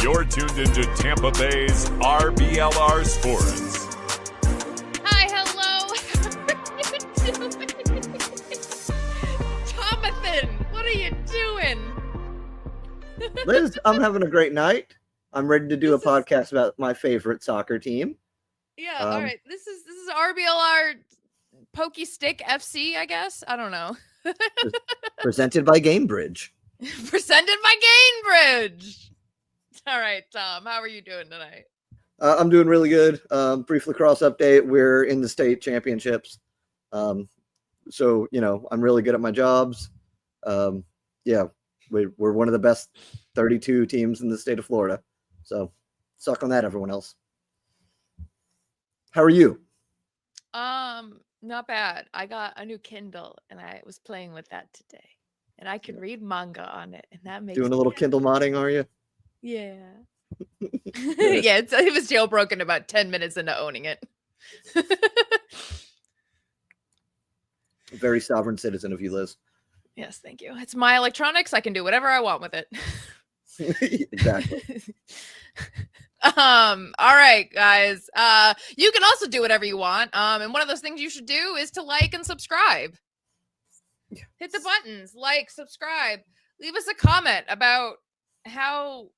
You're tuned into Tampa Bay's RBLR Sports. Hi, hello. How are you doing? Jonathan, what are you doing? Liz, I'm having a great night. I'm ready to do a podcast about my favorite soccer team. Yeah, all right. This is RBLR Pokey Stick FC, I guess. I don't know. Presented by Gamebridge. Presented by Gainbridge. All right, Tom, how are you doing tonight? I'm doing really good. Brief lacrosse update. We're in the state championships. So, I'm really good at my jobs. Yeah, we're one of the best 32 teams in the state of Florida. So suck on that, everyone else. How are you? Not bad. I got a new Kindle and I was playing with that today. And I can read manga on it, and that makes Doing a little happy. Kindle modding, are you? Yeah. Yeah, it was jailbroken about 10 minutes into owning it. Very sovereign citizen of you, Liz. Yes, thank you. It's my electronics. I can do whatever I want with it. Exactly. All right, guys. You can also do whatever you want. And one of those things you should do is to like and subscribe. Yes. Hit the buttons, like, subscribe, leave us a comment about how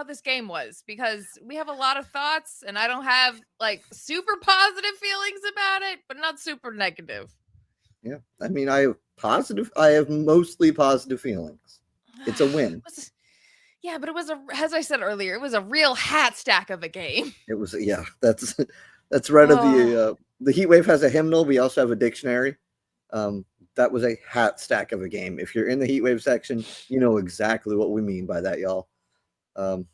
this game was, because we have a lot of thoughts and I don't have like super positive feelings about it, but not super negative. Yeah. I mean, I have mostly positive feelings. It's a win. Yeah, but it was as I said earlier, it was a real hat stack of a game. It was, yeah, that's right. Of the Heat Wave has a hymnal. We also have a dictionary. That was a hat stack of a game. If you're in the Heat Wave section, you know exactly what we mean by that, y'all.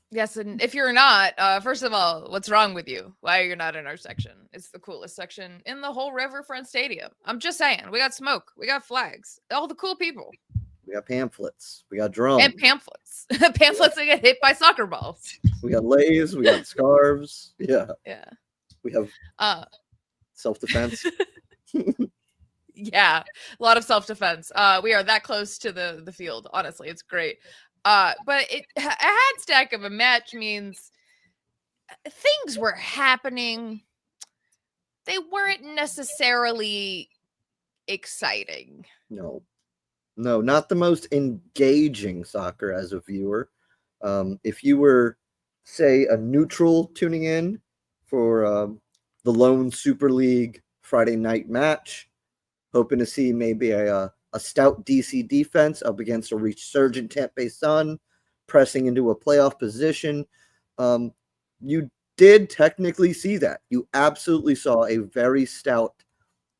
Yes, and if you're not, first of all, what's wrong with you? Why are you not in our section? It's the coolest section in the whole Riverfront Stadium. I'm just saying, we got smoke, we got flags, all the cool people. We got pamphlets, we got drums. And pamphlets. Pamphlets that get hit by soccer balls. We got leis, we got scarves. Yeah. Yeah. We have self-defense. Yeah, a lot of self-defense. We are that close to the field. Honestly, it's great. But a hat stack of a match means things were happening. They weren't necessarily exciting. No, not the most engaging soccer as a viewer. If you were, say, a neutral tuning in for the lone Super League Friday night match, hoping to see maybe a stout DC defense up against a resurgent Tampa Bay Sun, pressing into a playoff position. You did technically see that. You absolutely saw a very stout,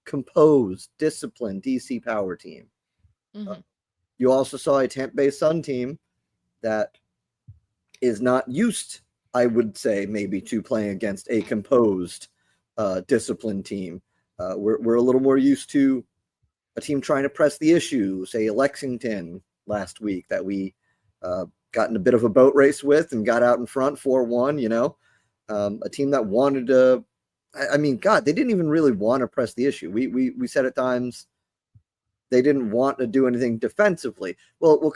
composed, disciplined DC Power team. Mm-hmm. You also saw a Tampa Bay Sun team that is not used, I would say, maybe to playing against a composed, disciplined team. We're a little more used to a team trying to press the issue, say Lexington last week, that we got in a bit of a boat race with and got out in front 4-1, a team that wanted to, I mean, God, they didn't even really want to press the issue. We said at times they didn't want to do anything defensively. Well,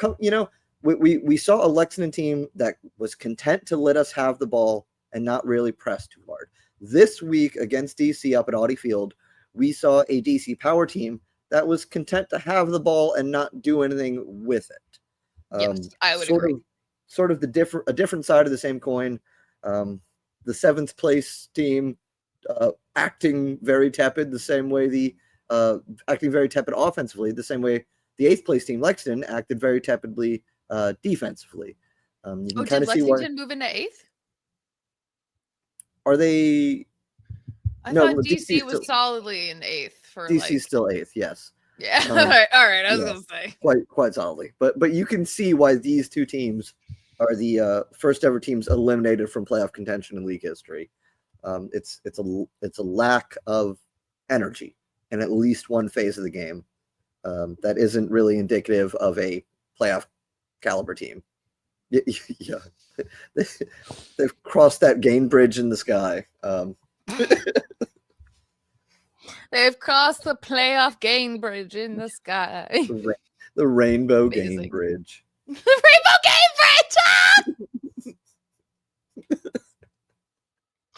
we saw a Lexington team that was content to let us have the ball and not really press too hard. This week against DC up at Audi Field, we saw a DC Power team that was content to have the ball and not do anything with it. Yes, I would agree. Sort of a different side of the same coin. The 7th place team acting very tepid, the same way acting very tepid offensively, the same way the 8th place team Lexington acted very tepidly defensively. You can kind of see why. Lexington move into 8th? Are they? I thought DC was solidly in 8th for DC still 8th, yes. Yeah. All right. I was gonna say quite solidly, but you can see why these two teams are the first ever teams eliminated from playoff contention in league history. It's a lack of energy in at least one phase of the game that isn't really indicative of a playoff caliber team. Yeah, they've crossed that gain bridge in the sky. They've crossed the playoff gain bridge in the sky. The rainbow Amazing. gain bridge. The Rainbow Game franchise.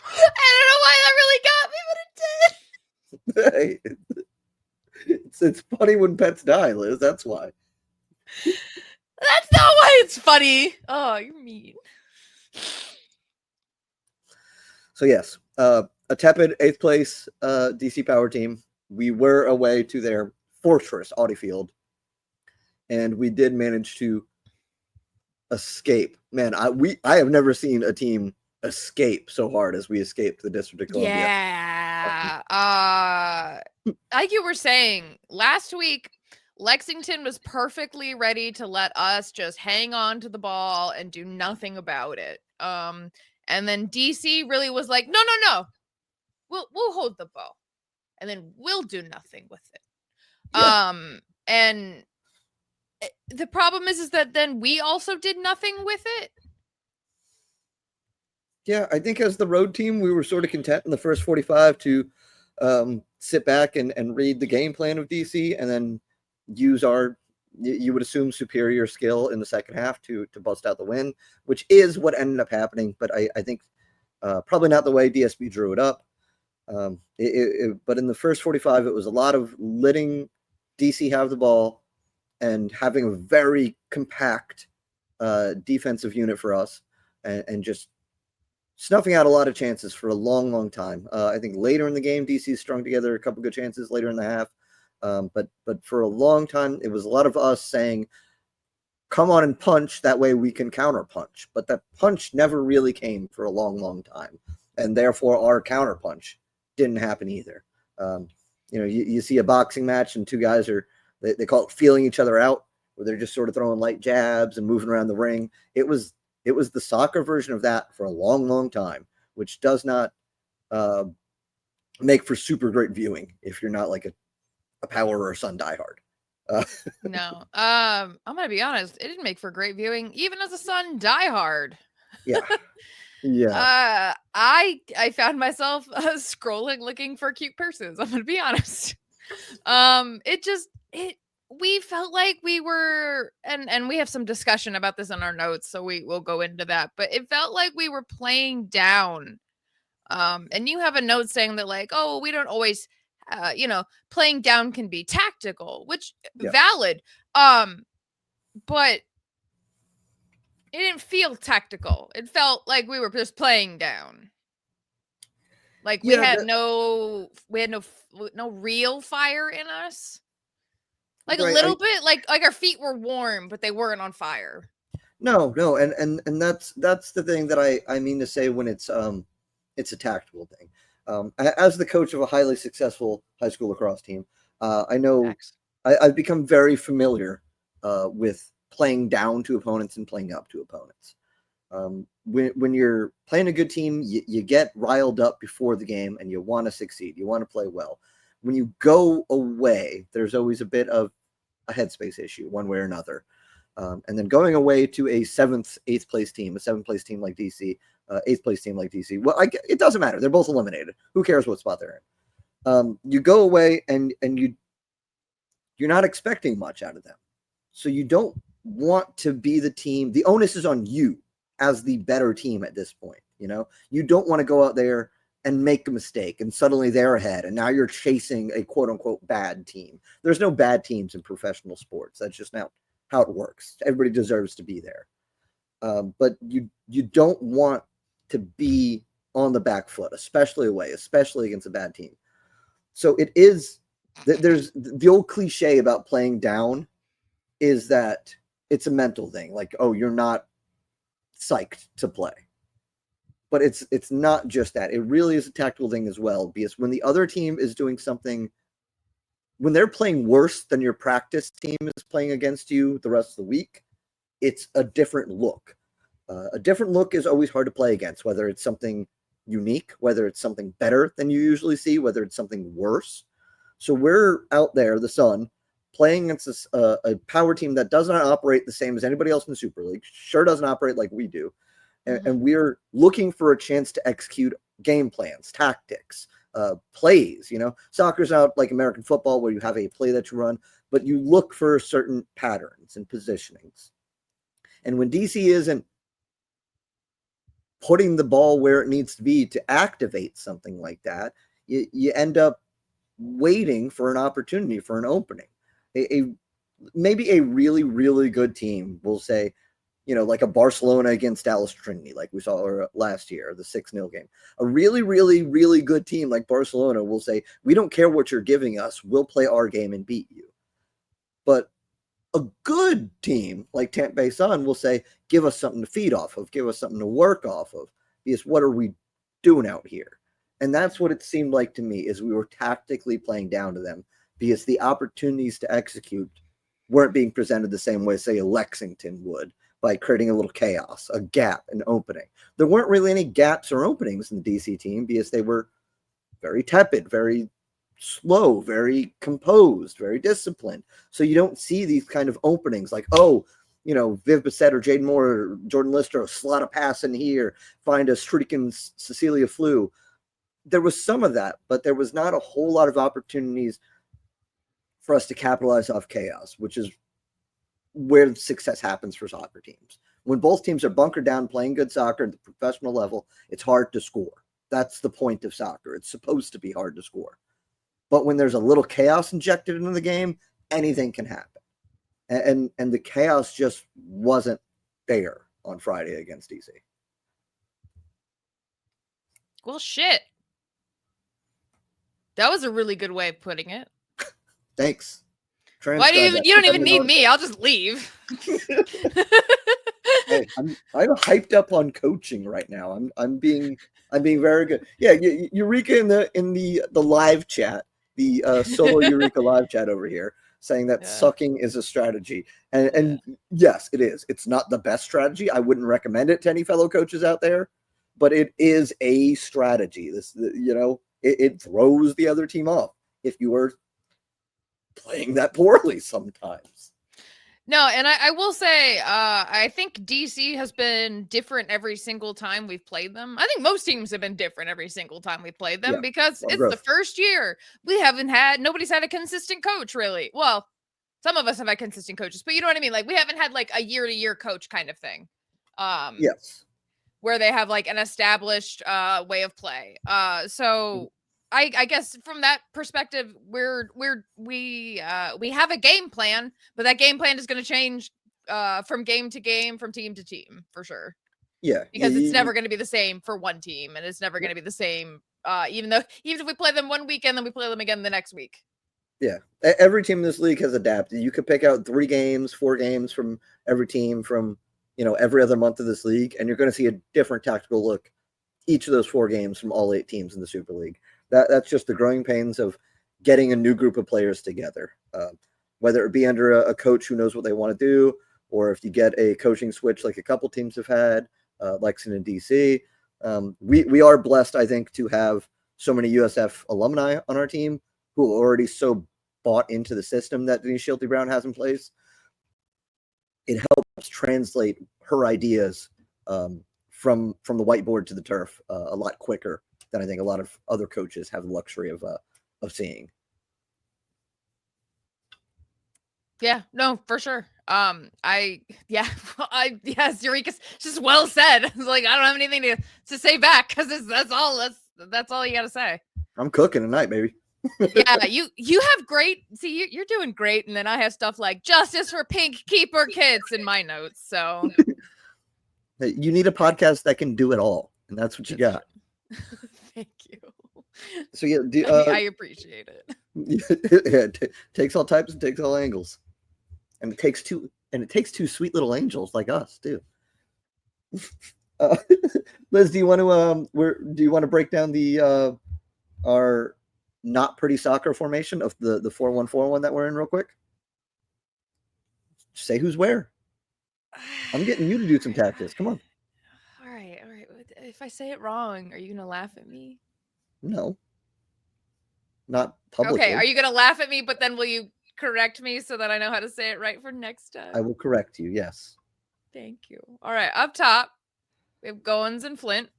I don't know why that really got me, but it did. Hey, it's funny when pets die, Liz. That's why. That's not why it's funny. Oh, you're mean. So yes, a tepid 8th place DC Power team. We were away to their fortress, Audi Field, and we did manage to escape. Man, I have never seen a team escape so hard as we escaped the District of Columbia. Yeah. Like you were saying, last week, Lexington was perfectly ready to let us just hang on to the ball and do nothing about it. And then DC really was like, no. We'll hold the ball. And then we'll do nothing with it. Yeah. And the problem is that then we also did nothing with it. Yeah, I think as the road team, we were sort of content in the first 45 to sit back and read the game plan of DC and then use our, you would assume, superior skill in the second half to bust out the win, which is what ended up happening. But I think probably not the way DSB drew it up. But in the first 45, it was a lot of letting DC have the ball and having a very compact defensive unit for us and just snuffing out a lot of chances for a long, long time. I think later in the game, DC strung together a couple good chances later in the half. But for a long time, it was a lot of us saying, come on and punch. That way we can counter punch. But that punch never really came for a long, long time. And therefore, our counter punch didn't happen either. You see a boxing match and two guys they call it feeling each other out, where they're just sort of throwing light jabs and moving around the ring. It was the soccer version of that for a long, long time, which does not make for super great viewing if you're not like a Power or a Sun diehard. No, I'm gonna be honest. It didn't make for great viewing, even as a Sun diehard. Yeah, yeah. I found myself scrolling, looking for cute purses. I'm gonna be honest. We felt like we were, and we have some discussion about this in our notes, so we'll go into that. But it felt like we were playing down. And you have a note saying that, like, oh, we don't always, playing down can be tactical, which valid. But it didn't feel tactical. It felt like we were just playing down. Like we had no real fire in us. Like right, a little bit, like our feet were warm, but they weren't on fire. No, and that's the thing that I mean to say when it's a tactical thing. As the coach of a highly successful high school lacrosse team, I know I've become very familiar with playing down to opponents and playing up to opponents. When you're playing a good team, you get riled up before the game and you want to succeed. You want to play well. When you go away, there's always a bit of a headspace issue one way or another. And then going away to a 7th, 8th place team, a 7th place team like DC, 8th place team like DC. Well, it doesn't matter. They're both eliminated. Who cares what spot they're in? You go away and you're not expecting much out of them. So you don't want to be the team. The onus is on you as the better team at this point. You don't want to go out there and make a mistake and suddenly they're ahead and now you're chasing a quote unquote bad team. There's no bad teams in professional sports. That's just not how it works. Everybody deserves to be there. But you don't want to be on the back foot, especially away, especially against a bad team. So it is, there's the old cliche about playing down is that it's a mental thing. Like, oh, you're not psyched to play. But it's not just that. It really is a tactical thing as well, because when the other team is doing something, when they're playing worse than your practice team is playing against you the rest of the week, it's a different look. A different look is always hard to play against, whether it's something unique, whether it's something better than you usually see, whether it's something worse. So we're out there, the Sun, playing against a power team that does not operate the same as anybody else in the Super League, sure doesn't operate like we do. And we're looking for a chance to execute game plans, tactics, plays. Soccer's not like American football where you have a play that you run, but you look for certain patterns and positionings. And when DC isn't putting the ball where it needs to be to activate something like that, you end up waiting for an opportunity, for an opening. Maybe a really, really good team will say, like a Barcelona against Dallas Trinity, like we saw last year, the 6-0 game. A really, really, really good team like Barcelona will say, we don't care what you're giving us. We'll play our game and beat you. But a good team like Tampa Bay Sun will say, give us something to feed off of, give us something to work off of, because what are we doing out here? And that's what it seemed like to me, is we were tactically playing down to them because the opportunities to execute weren't being presented the same way, say, a Lexington would, by creating a little chaos, a gap, an opening. There weren't really any gaps or openings in the DC team because they were very tepid, very slow, very composed, very disciplined. So you don't see these kind of openings like, Viv Bissett or Jaden Moore or Jordan Lister, slot a pass in here, find a streaking Cecilia Flew. There was some of that, but there was not a whole lot of opportunities for us to capitalize off chaos, which is where success happens for soccer teams. When both teams are bunkered down playing good soccer at the professional level, it's hard to score. That's the point of soccer. It's supposed to be hard to score. But when there's a little chaos injected into the game, anything can happen. And the chaos just wasn't there on Friday against DC. Well, shit. That was a really good way of putting it. Thanks. Why do you don't even need me. I'll just leave. Hey, I'm hyped up on coaching right now. I'm being very good. Yeah, Eureka in the live chat, the solo Eureka live chat over here, saying that sucking is a strategy. And yes, it is. It's not the best strategy. I wouldn't recommend it to any fellow coaches out there, but it is a strategy. It throws the other team off if you are playing that poorly sometimes. No, and I will say, I think DC has been different every single time we've played them. I think most teams have been different every single time we played them because it's the first year. Nobody's had a consistent coach, really. Well, some of us have had consistent coaches, but you know what I mean? Like, we haven't had like a year-to-year coach kind of thing. Yes. Where they have like an established way of play. So I guess from that perspective, we have a game plan, but that game plan is going to change from game to game, from team to team, for sure. Yeah, because it's never going to be the same for one team, and it's never going to be the same. Even if we play them one weekend, then we play them again the next week. Yeah, every team in this league has adapted. You could pick out 3 games, 4 games from every team from every other month of this league, and you're going to see a different tactical look each of those 4 games from all 8 teams in the Super League. That's just the growing pains of getting a new group of players together, whether it be under a coach who knows what they want to do, or if you get a coaching switch like a couple teams have had, Lexington and DC. We are blessed, I think, to have so many USF alumni on our team who are already so bought into the system that Denise Schilte Brown has in place. It helps translate her ideas from the whiteboard to the turf a lot quicker than I think a lot of other coaches have the luxury of seeing. Yeah, no, for sure. Eureka's just well said. It's like, I don't have anything to say back because that's all you got to say. I'm cooking tonight, baby. Yeah, you have great. See, you're doing great, and then I have stuff like justice for pink keeper kids in my notes. So you need a podcast that can do it all, and that's what you got. Thank you. So yeah, I appreciate it. It takes all types and takes all angles, and it takes 2 sweet little angels like us too. Liz, do you want to break down the our not pretty soccer formation of the 4-1-4-1 that we're in real quick? Say who's where. I'm getting you to do some tactics. Come on. All right. If I say it wrong, are you gonna laugh at me? No. Not publicly. Okay, are you gonna laugh at me, but then will you correct me so that I know how to say it right for next time? I will correct you, yes. Thank you. All right, up top, we have Goins and Flint.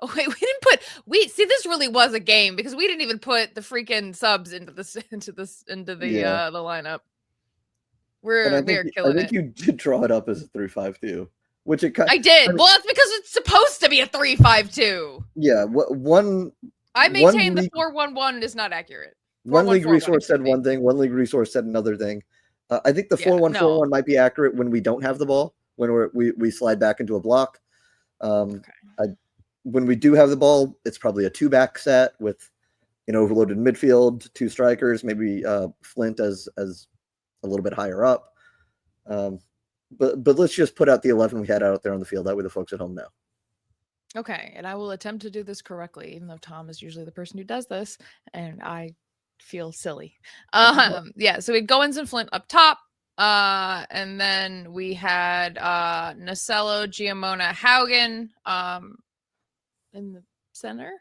Oh wait, this really was a game because we didn't even put the freaking subs into the lineup. We're killing I think it. you did draw it up as a 3-5-2, which it I did. Well, that's because it's supposed to be a 3-5-2. Yeah, one. I maintain the 4-1-1 is not accurate. One league 4-1-4-1, resource said excuse me. one thing. One league resource said another thing. I think the Yeah, 4-1-4-1 might be accurate when we don't have the ball, when we slide back into a block. When we do have the ball, it's probably a 2-back set with an overloaded midfield, 2 strikers, maybe Flint as a little bit higher up. But let's just put out the 11 we had out there on the field. That way the folks at home know. Okay, and I will attempt to do this correctly, even though Tom is usually the person who does this, and I feel silly. Yeah, so we had Goins and Flint up top, and then we had Nacello, Giamona, Haugen in the center.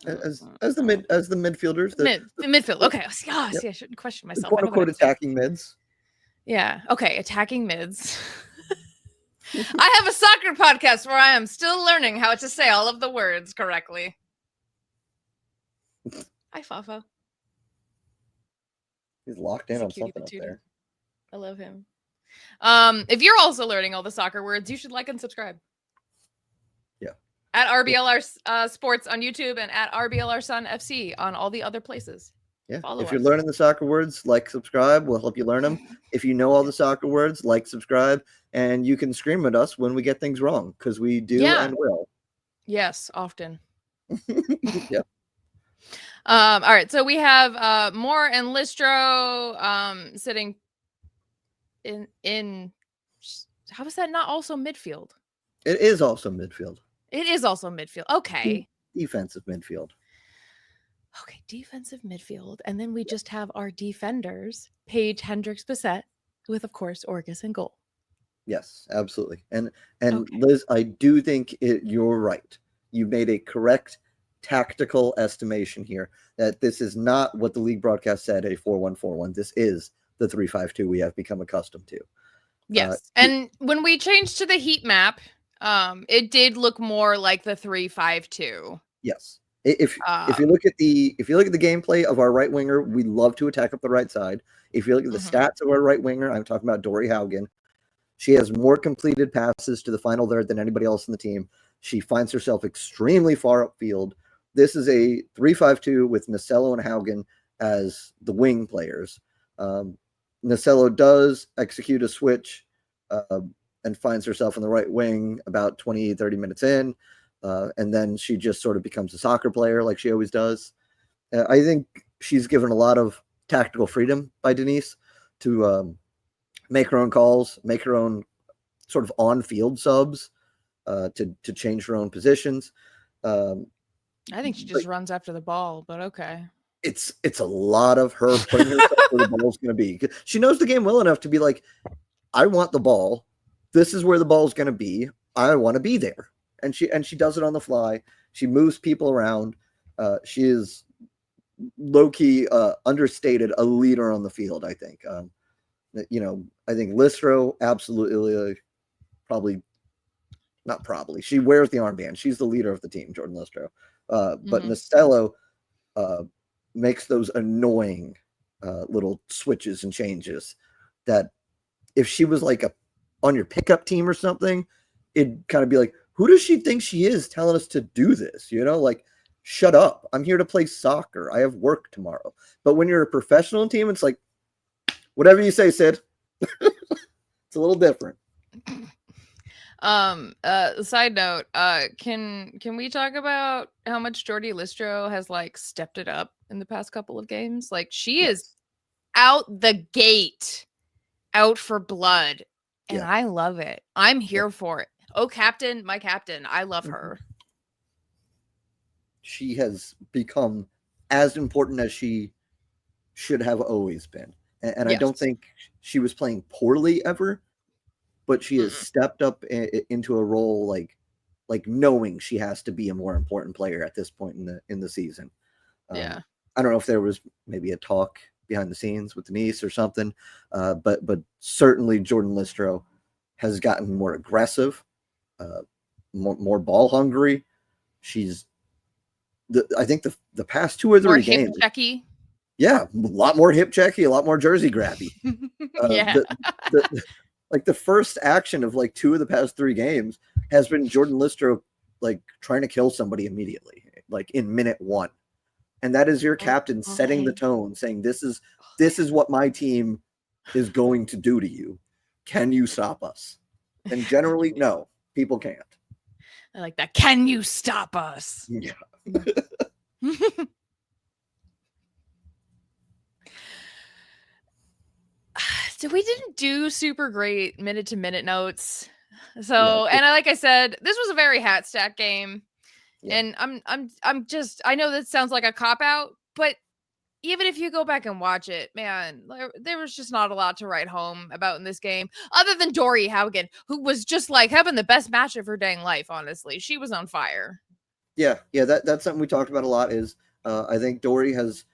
As the midfielders, the midfield. Okay, see, I shouldn't question myself. Quote unquote attacking mids. Yeah. Okay, attacking mids. I have a soccer podcast where I am still learning how to say all of the words correctly. Hi, Fafo. He's locked in on something up there. I love him. If you're also learning all the soccer words, you should like and subscribe. Yeah. At RBLR Sports on YouTube and at RBLR Sun FC on all the other places. Yeah. Follow if you're us. learning the soccer words, like, subscribe. We'll help you learn them. If you know all the soccer words, like, subscribe, and you can scream at us when we get things wrong, because we do and will. Yes, often. Yeah. All right. So we have Moore and Listro sitting in. How is that not also midfield? It is also midfield. It is also midfield. Okay. Defensive midfield. Okay, defensive midfield. And then we just have our defenders, Paige, Hendricks, Bissett, with, of course, Orgus and goal. Yes, absolutely. And Liz, I do think you're right. You made a correct tactical estimation here that this is not what the league broadcast said, a 4-1-4-1. This is the 3-5-2 we have become accustomed to. Yes. And when we changed to the heat map, it did look more like the 3-5-2. Yes. If you look at the gameplay of our right winger, we love to attack up the right side. If you look at the stats of our right winger, I'm talking about Dory Haugen. She has more completed passes to the final third than anybody else in the team. She finds herself extremely far upfield. This is a 3-5-2 with Nacello and Haugen as the wing players. Nacello does execute a switch and finds herself in the right wing about 20-30 minutes in. And then she just sort of becomes a soccer player like she always does. I think she's given a lot of tactical freedom by Denise to make her own calls, make her own sort of on-field subs to change her own positions. I think she just runs after the ball, but okay. It's a lot of her putting herself where the ball's going to be. She knows the game well enough to be like, I want the ball. This is where the ball's going to be. I want to be there. And she does it on the fly. She moves people around. She is low-key understated a leader on the field, I think. I think Listro absolutely she wears the armband. She's the leader of the team, Jordan Listro. But Nacello makes those annoying little switches and changes that if she was like on your pickup team or something, it'd kind of be like, who does she think she is telling us to do this? Like, shut up. I'm here to play soccer. I have work tomorrow. But when you're a professional team, it's like, whatever you say, Sid. It's a little different. Side note, can we talk about how much Jordy Listro has stepped it up in the past couple of games? She is out the gate, out for blood, and I love it. I'm here for it. Oh, captain, my captain. I love her. She has become as important as she should have always been. And I don't think she was playing poorly ever, but she has stepped up into a role like knowing she has to be a more important player at this point in the season. I don't know if there was maybe a talk behind the scenes with Denise or something, but certainly Jordan Listro has gotten more aggressive, more ball hungry. She's I think the past 2 or 3 games. Hip checky. Yeah, a lot more hip checky, a lot more jersey grabby. Yeah. The first action of like 2 of the past 3 games has been Jordan Listro like trying to kill somebody immediately, like in minute 1. And that is your captain setting the tone, saying this is what my team is going to do to you. Can you stop us? And generally, no, people can't. I like that. Can you stop us? Yeah. So we didn't do super great minute to minute notes. So, and like I said, this was a very hat stack game. Yeah. And I'm just, I know that sounds like a cop out, but even if you go back and watch it, man, there was just not a lot to write home about in this game, other than Dory Haugen, who was just like having the best match of her dang life. Honestly, she was on fire. Yeah, that's something we talked about a lot. Is I think Dory has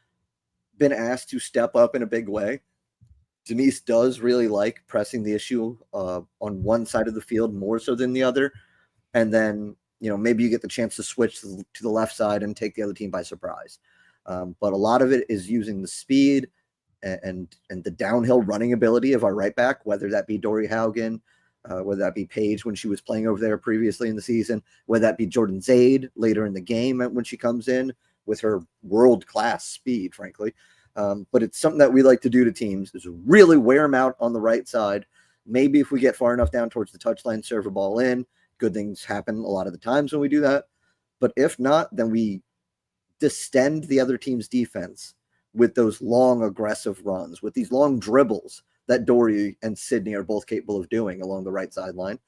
been asked to step up in a big way. Denise does really like pressing the issue on one side of the field more so than the other, and then maybe you get the chance to switch to the left side and take the other team by surprise. But a lot of it is using the speed and the downhill running ability of our right back, whether that be Dory Haugen, whether that be Paige when she was playing over there previously in the season, whether that be Jordan Zaid later in the game when she comes in with her world-class speed, frankly. But it's something that we like to do to teams is really wear them out on the right side. Maybe if we get far enough down towards the touchline, serve a ball in, good things happen a lot of the times when we do that. But if not, then we distend the other team's defense with those long aggressive runs, with these long dribbles that Dory and Sydney are both capable of doing along the right sideline.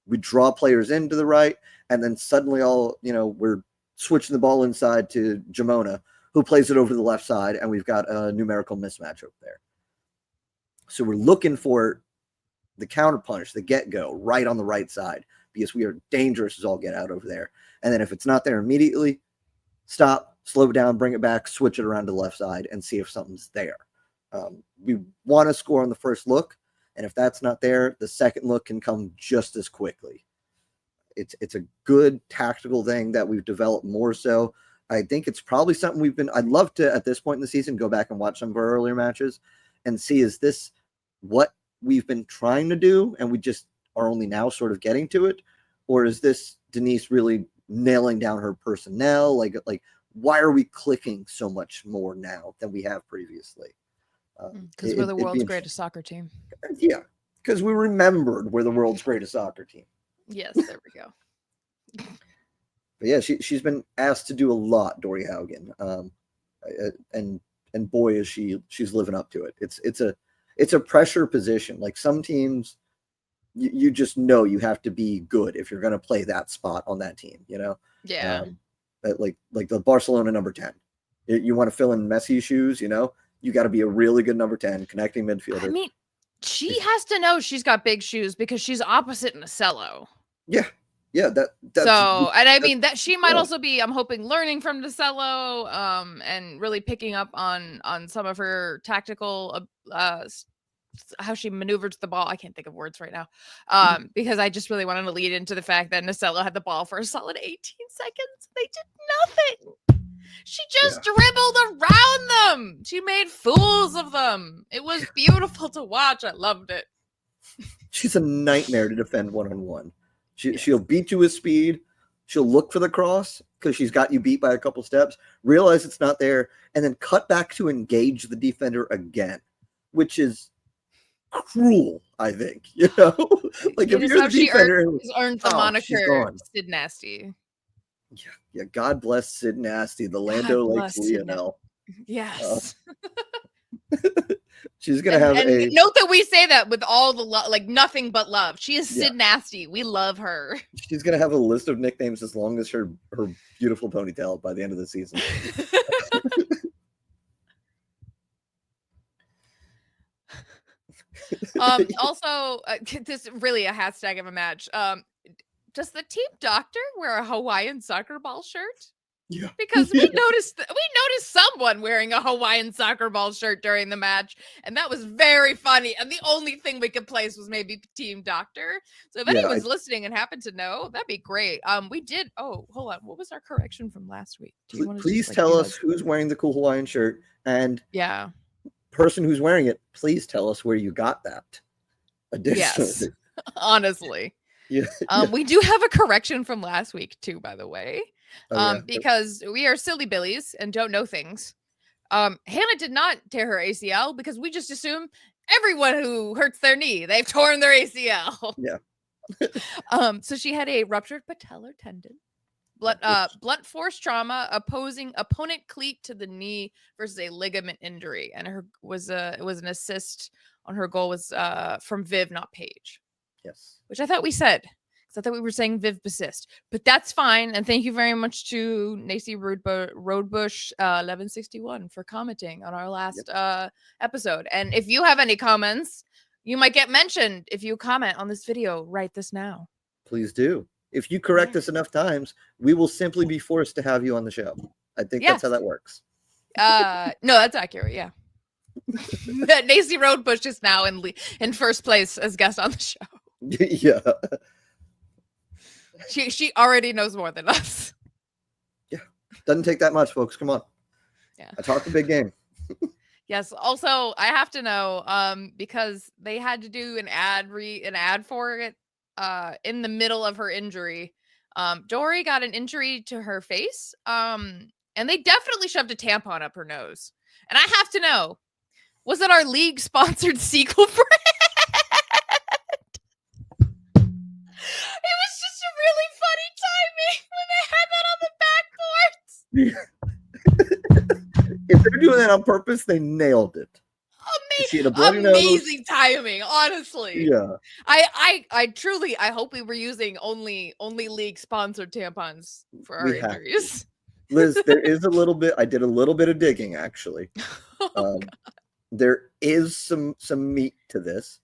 We draw players into the right, and then suddenly we're switching the ball inside to Jamona, who plays it over the left side, and we've got a numerical mismatch over there. So we're looking for the counterpunch, the get-go, right on the right side, because we are dangerous as all get out over there. And then if it's not there immediately, stop, slow it down, bring it back, switch it around to the left side, and see if something's there. We want to score on the first look, and if that's not there, the second look can come just as quickly. It's a good tactical thing that we've developed more so. I think it's probably something I'd love to, at this point in the season, go back and watch some of our earlier matches and see, is this what we've been trying to do and we just are only now sort of getting to it? Or is this Denise really nailing down her personnel? Like why are we clicking so much more now than we have previously? Because we're the world's greatest soccer team. Yeah, because we remembered we're the world's greatest soccer team. Yes, there we go. But yeah, she's been asked to do a lot, Dory Haugen, and boy is she's living up to it. It's a pressure position. Like some teams, you just know you have to be good if you're going to play that spot on that team. Yeah. Like the Barcelona number 10. You want to fill in Messi's shoes. You got to be a really good number 10 connecting midfielder. I mean, she has to know she's got big shoes because she's opposite Nacello. Yeah. Yeah, that's so, and I mean that she might also be, I'm hoping, learning from Nacello, and really picking up on some of her tactical, how she maneuvers the ball. I can't think of words right now, because I just really wanted to lead into the fact that Nacello had the ball for a solid 18 seconds. They did nothing. She just dribbled around them. She made fools of them. It was beautiful to watch. I loved it. She's a nightmare to defend one-on-one. She'll beat you with speed. She'll look for the cross because she's got you beat by a couple steps, realize it's not there, and then cut back to engage the defender again, which is cruel, I think. Like if you're the defender, she's earned the moniker Sid Nasty. Yeah. God bless Sid Nasty, the Lando Lakes Lionel. Yes. She's gonna have a note that we say that with all the love, like nothing but love. She is Sid Nasty. We love her. She's gonna have a list of nicknames as long as her beautiful ponytail by the end of the season. Also, this is really a hashtag of a match. Does the team doctor wear a Hawaiian soccer ball shirt? Yeah, because we noticed someone wearing a Hawaiian soccer ball shirt during the match, and that was very funny. And the only thing we could place was maybe Team Doctor. So if anyone's listening and happen to know, that'd be great. We did. Oh, hold on. What was our correction from last week? Please tell us who's wearing the cool Hawaiian shirt, and person who's wearing it, please tell us where you got that. Additionally. Yes, honestly. Yeah. We do have a correction from last week too, by the way. Yeah. Because we are silly billies and don't know things. Hannah did not tear her ACL because we just assume everyone who hurts their knee, they've torn their ACL. Yeah. So she had a ruptured patellar tendon, blunt force trauma, opponent cleat to the knee versus a ligament injury, and it was an assist on her goal was from Viv, not Paige. Yes. Which I thought we said. I thought we were saying Viv assist, but that's fine. And thank you very much to Nacy Roadbush 1161 for commenting on our last episode. And if you have any comments, you might get mentioned if you comment on this video right this now. Please do. If you correct us enough times, we will simply be forced to have you on the show. I think that's how that works. No, that's accurate. Yeah. Nacy Roadbush is now in first place as guest on the show. Yeah. She already knows more than us. Yeah. Doesn't take that much, folks. Come on. Yeah. I talked a big game. Yes. Also, I have to know, because they had to do an ad for it in the middle of her injury. Dory got an injury to her face. And they definitely shoved a tampon up her nose. And I have to know, was it our league sponsored sequel brand? It was just a really funny timing when they had that on the backboards. If they're doing that on purpose, they nailed it. Amazing timing, honestly. Yeah. I truly, I hope we were using only league sponsored tampons for our injuries. Liz, there is a little bit. I did a little bit of digging, actually. There is some meat to this.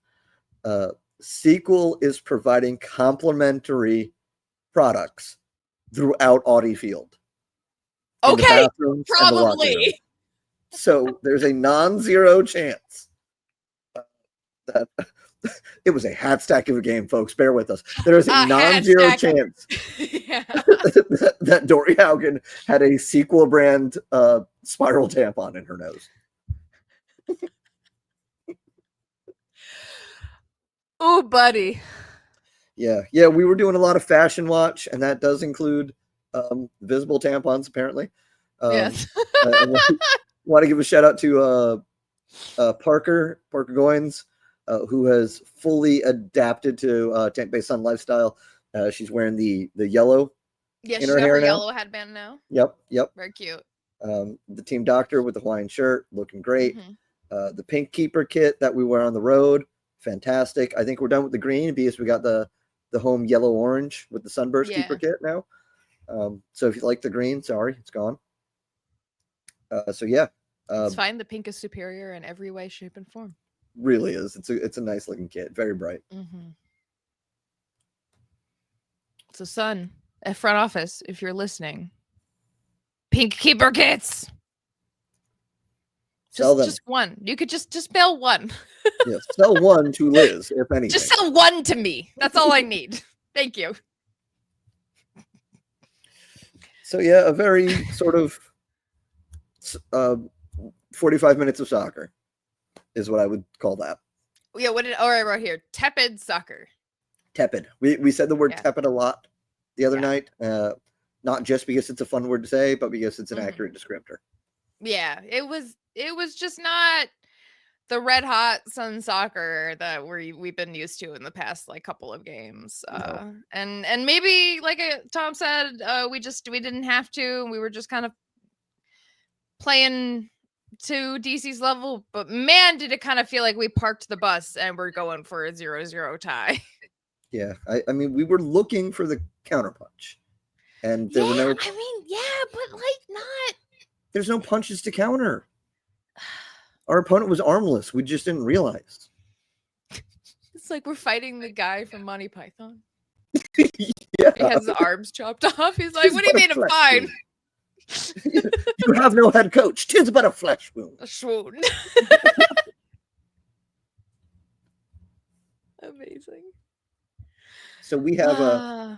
Sequel is providing complimentary products throughout Audi Field. Okay, probably. So there's a non-zero chance that it was a hat stack of a game, folks. Bear with us. There is a non-zero chance that Dory Haugen had a Sequel brand spiral tampon in her nose. Oh, buddy. Yeah. We were doing a lot of fashion watch, and that does include visible tampons, apparently. Yes. I want to give a shout out to Parker Goins, who has fully adapted to Tampa Bay Sun lifestyle. She's wearing the yellow. Yeah, she's got her yellow headband now. Yep. Very cute. The team doctor with the Hawaiian shirt, looking great. Mm-hmm. The pink keeper kit that we wear on the road, fantastic. I think we're done with the green because we got the home yellow orange with the sunburst keeper kit now. So if you like the green, sorry, it's gone. It's fine. The pink is superior in every way, shape, and form. Really is. It's a nice looking kit. Very bright. Mm-hmm. So, son, at front office, if you're listening, pink keeper kits. Sell them. Just one. You could just mail one. Yeah, sell one to Liz, if anything. Just sell one to me. That's all I need. Thank you. So yeah, a very sort of 45 minutes of soccer is what I would call that. Yeah, I wrote here, tepid soccer. Tepid. We said the word tepid a lot the other night. Not just because it's a fun word to say, but because it's an accurate descriptor. Yeah, it was just not the red hot Sun soccer that we've been used to in the past couple of games. No. And maybe Tom said, we didn't have to. We were just kind of playing to DC's level, but man, did it kind of feel like we parked the bus and we're going for a 0-0 tie. Yeah, I mean, we were looking for the counterpunch, and there were no. I mean, but not. There's no punches to counter. Our opponent was armless. We just didn't realize. It's like we're fighting the guy from Monty Python. Yeah, he has his arms chopped off. He's like, "What do you mean I'm fine?" You have no head coach. 'Tis but a flesh wound. A swoon. Amazing. So we have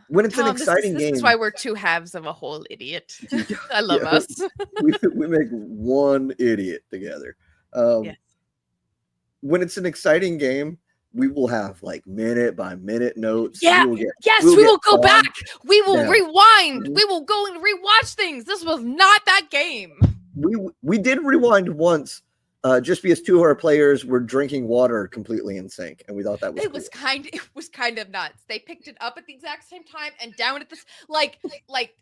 when it's Tom, an exciting game. This is why we're two halves of a whole idiot. I love us. we make one idiot together. when it's an exciting game, we will have like minute by minute notes. Yeah. We will go back. We will rewind. Mhm. We will go and rewatch things. This was not that game. We did rewind once, just because two of our players were drinking water completely in sync, and we thought that was It was kind of nuts. They picked it up at the exact same time and down at this like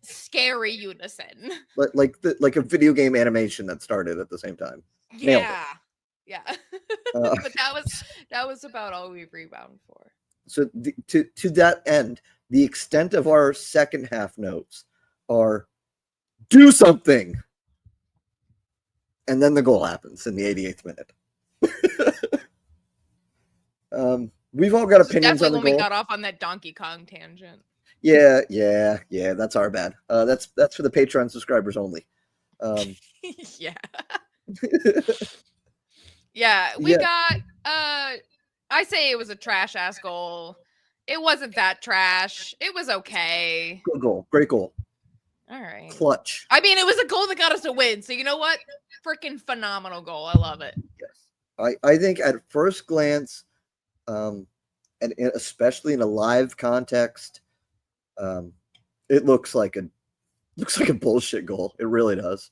scary unison. like a video game animation that started at the same time. Nailed it. Yeah. Uh, But that was about all we rebound for. So to that end, the extent of our second half notes are do something. And then the goal happens in the 88th minute. We've all got opinions on the Definitely when goal. we got off on that Donkey Kong tangent. Yeah, that's our bad. That's for the Patreon subscribers only. Yeah. Yeah, we got I say it was a trash ass goal. It wasn't that trash. It was okay. Good goal. Great goal. All right. Clutch. I mean, it was a goal that got us a win. So you know what? Freaking phenomenal goal. I love it. Yes. I think at first glance, and especially in a live context, it looks like a bullshit goal. It really does.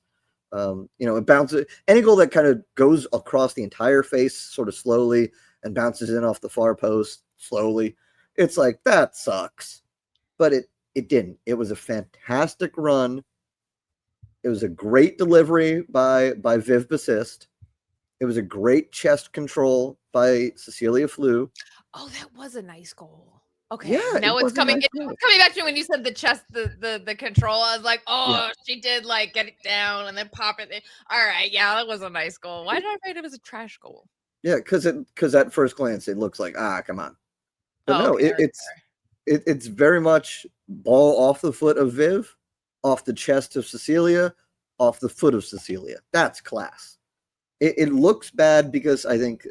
It bounces. Any goal that kind of goes across the entire face sort of slowly and bounces in off the far post slowly, it's like, that sucks. But it didn't. It was a fantastic run. It was a great delivery by Viv Bassist. It was a great chest control by Cecilia Flew. Oh, that was a nice goal. Okay. Yeah, now it's coming. It's coming back to me when you said the chest, the control. I was like, she did like get it down and then pop it in. All right, yeah, that was a nice goal. Why did I write it was a trash goal? Yeah, because at first glance it looks like, come on. But no, okay, it's very much ball off the foot of Viv, off the chest of Cecilia, off the foot of Cecilia. That's class. It looks bad because I think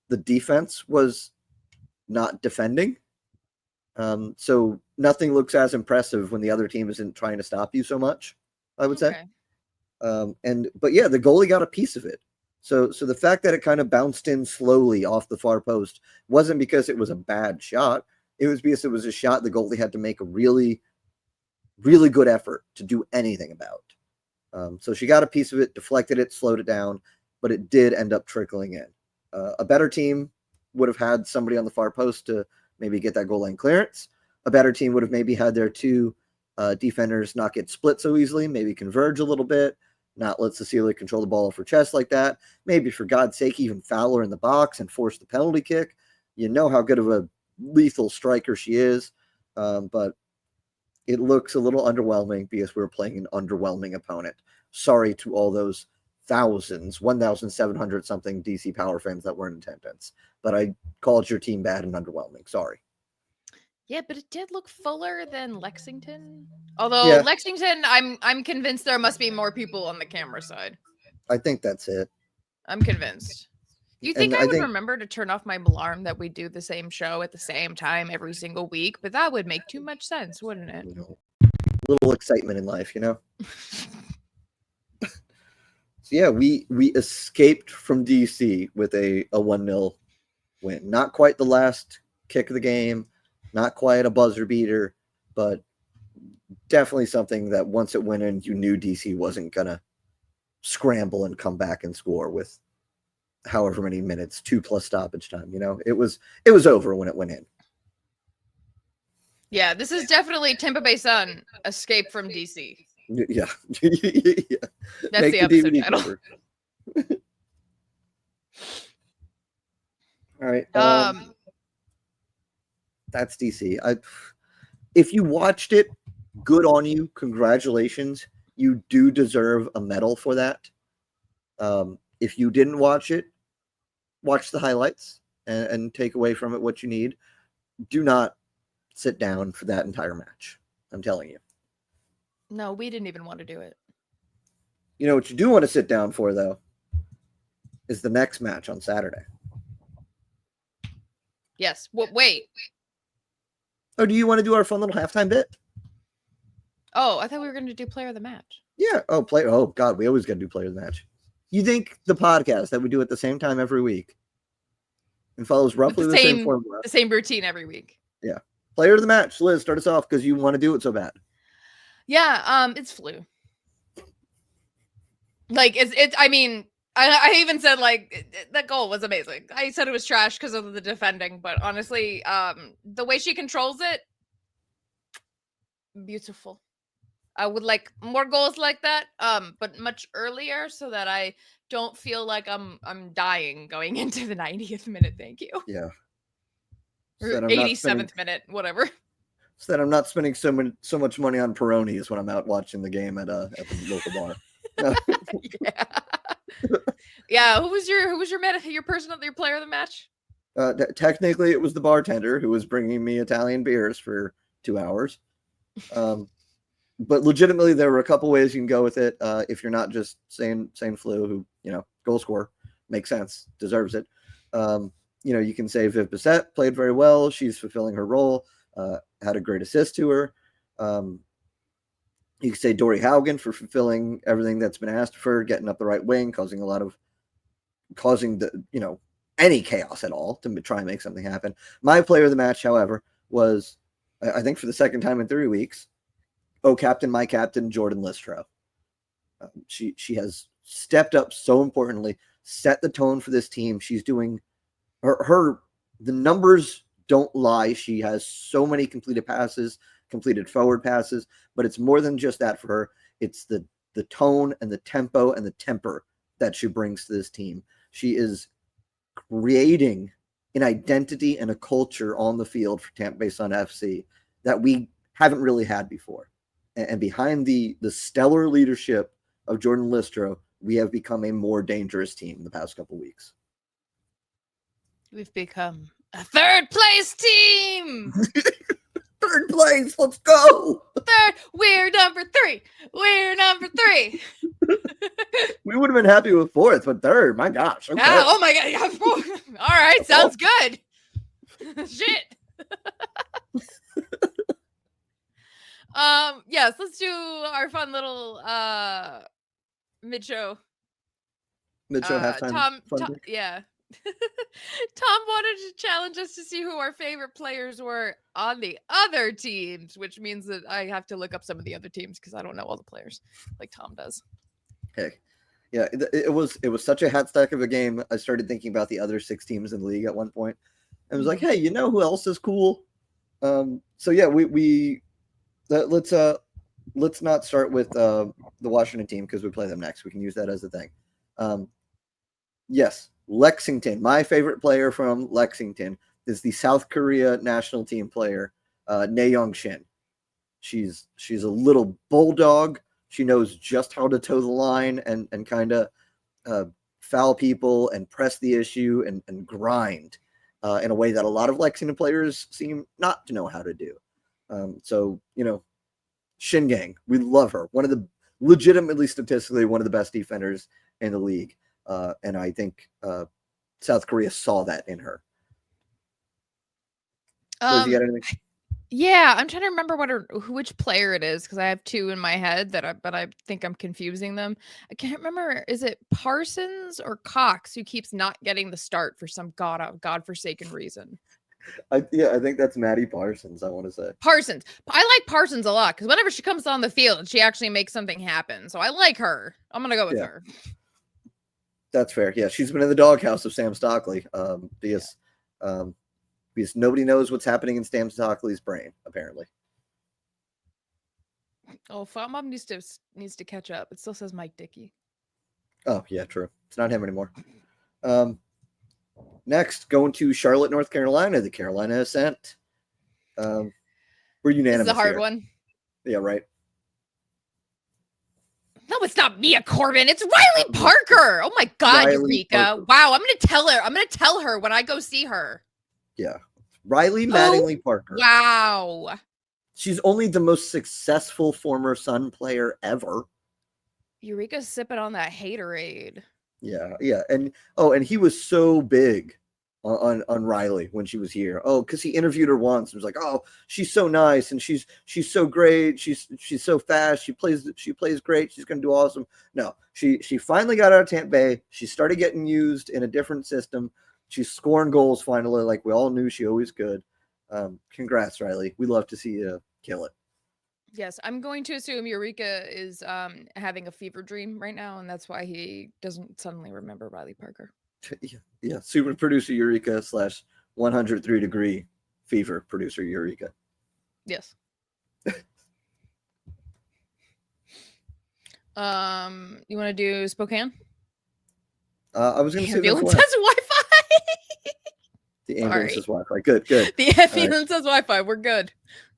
the defense was not defending. So nothing looks as impressive when the other team isn't trying to stop you so much, I would say. But yeah, the goalie got a piece of it. So the fact that it kind of bounced in slowly off the far post wasn't because it was a bad shot. It was because it was a shot the goalie had to make a really, really good effort to do anything about. So she got a piece of it, deflected it, slowed it down, but it did end up trickling in. A better team would have had somebody on the far post to maybe get that goal line clearance. A better team would have maybe had their two defenders not get split so easily, maybe converge a little bit, not let Cecilia control the ball off her chest like that. Maybe, for God's sake, even foul her in the box and force the penalty kick. You know how good of a lethal striker she is, but it looks a little underwhelming because we're playing an underwhelming opponent. Sorry to all those thousands, 1,700 something DC Power fans that were in attendance, but I called your team bad and underwhelming. Sorry. Yeah, but it did look fuller than Lexington. Although Lexington, I'm convinced there must be more people on the camera side. I think that's it. I'm convinced. Do you think I would remember to turn off my alarm that we do the same show at the same time every single week? But that would make too much sense, wouldn't it? A little excitement in life, you know? So yeah, we escaped from DC with a 1-0 win. Not quite the last kick of the game, not quite a buzzer beater, but definitely something that once it went in, you knew DC wasn't going to scramble and come back and score with however many minutes, 2+ stoppage time. You know, it was over when it went in. Yeah, this is definitely Tampa Bay Sun escape from DC. Yeah. That's the episode title. All right. That's DC. If you watched it, good on you. Congratulations. You do deserve a medal for that. If you didn't watch it, watch the highlights and take away from it what you need. Do not sit down for that entire match. I'm telling you. No, we didn't even want to do it. You know what you do want to sit down for, though, is the next match on Saturday. Yes. Wait. Oh, do you want to do our fun little halftime bit? Oh, I thought we were going to do player of the match. Yeah. Oh, Oh, God, we always got to do player of the match. You think the podcast that we do at the same time every week and follows roughly the same formula. The same routine every week. Yeah. Player of the match, Liz, start us off because you want to do it so bad. Yeah, it's flu. Like it's. I mean, I even said like that goal was amazing. I said it was trash because of the defending, but honestly, the way she controls it, beautiful. I would like more goals like that, but much earlier so that I don't feel like I'm dying going into the 90th minute. Thank you. Yeah. Or 87th minute, whatever. So that I'm not spending so much money on Peronis when I'm out watching the game at the local bar. Yeah. Yeah. Who was your player of the match? Technically, it was the bartender who was bringing me Italian beers for 2 hours. But legitimately, there were a couple ways you can go with it. If you're not just saying Flu, who, goal scorer, makes sense, deserves it. You can say Viv Bissett played very well. She's fulfilling her role, had a great assist to her. You can say Dory Haugen for fulfilling everything that's been asked of her, getting up the right wing, causing any chaos at all to try and make something happen. My player of the match, however, was, I think for the second time in 3 weeks, my captain, Jordan Listro. She has stepped up so importantly, set the tone for this team. She's doing the numbers don't lie. She has so many completed passes, completed forward passes, but it's more than just that for her. It's the tone and the tempo and the temper that she brings to this team. She is creating an identity and a culture on the field for Tampa Bay Sun FC that we haven't really had before. And behind the stellar leadership of Jordan Listro, we have become a more dangerous team in the past couple of weeks. We've become a third place team. Third place, let's go. We're number 3. We're number 3. We would have been happy with 4th, but 3rd, my gosh. Okay. Yeah, oh my god. All right, sounds good. Shit. Yes, let's do our fun little mid-show. Halftime. Yeah. Tom wanted to challenge us to see who our favorite players were on the other teams, which means that I have to look up some of the other teams because I don't know all the players like Tom does. Hey, yeah, it was such a hat stack of a game. I started thinking about the other 6 teams in the league at one point. I was like, hey, you know who else is cool? So yeah, let's not start with the Washington team because we play them next. We can use that as a thing. Yes, Lexington. My favorite player from Lexington is the South Korea national team player, Naeyoung Shin. She's a little bulldog. She knows just how to toe the line and kind of foul people and press the issue and grind in a way that a lot of Lexington players seem not to know how to do. Shin Gang, we love her. One of the legitimately statistically one of the best defenders in the league. And I think South Korea saw that in her. Liz, you got anything? Yeah, I'm trying to remember which player it is because I have 2 in my head but I think I'm confusing them. I can't remember. Is it Parsons or Cox who keeps not getting the start for some godforsaken reason? I think that's Maddie Parsons, I want to say. Parsons. I like Parsons a lot because whenever she comes on the field, she actually makes something happen. So I like her. I'm going to go with her. That's fair. Yeah, she's been in the doghouse of Sam Stockley because nobody knows what's happening in Sam Stockley's brain, apparently. Oh, Mom needs to catch up. It still says Mike Dickey. Oh, yeah, true. It's not him anymore. Next, going to Charlotte, North Carolina, the Carolina Ascent. We're unanimous. This is a hard one. Yeah, right. No, it's not Mia Corbin. It's Riley Parker. Oh my God, Eureka. Parker. Wow, I'm going to tell her. I'm going to tell her when I go see her. Yeah. Riley Mattingly Parker. Wow. She's only the most successful former Sun player ever. Eureka's sipping on that haterade. Yeah. And he was so big on Riley when she was here. Oh, because he interviewed her once and was like, oh, she's so nice and she's so great. She's so fast. She plays great. She's gonna do awesome. No, she finally got out of Tampa Bay. She started getting used in a different system. She's scoring goals finally, like we all knew she always could. Congrats, Riley. We love to see you kill it. Yes, I'm going to assume Eureka is having a fever dream right now, and that's why he doesn't suddenly remember Riley Parker. Yeah. Super producer Eureka / 103-degree fever producer Eureka. Yes. You want to do Spokane? I was going to say ambulance has Wi-Fi. The ambulance has Wi-Fi. Good. The ambulance has Wi-Fi. We're good.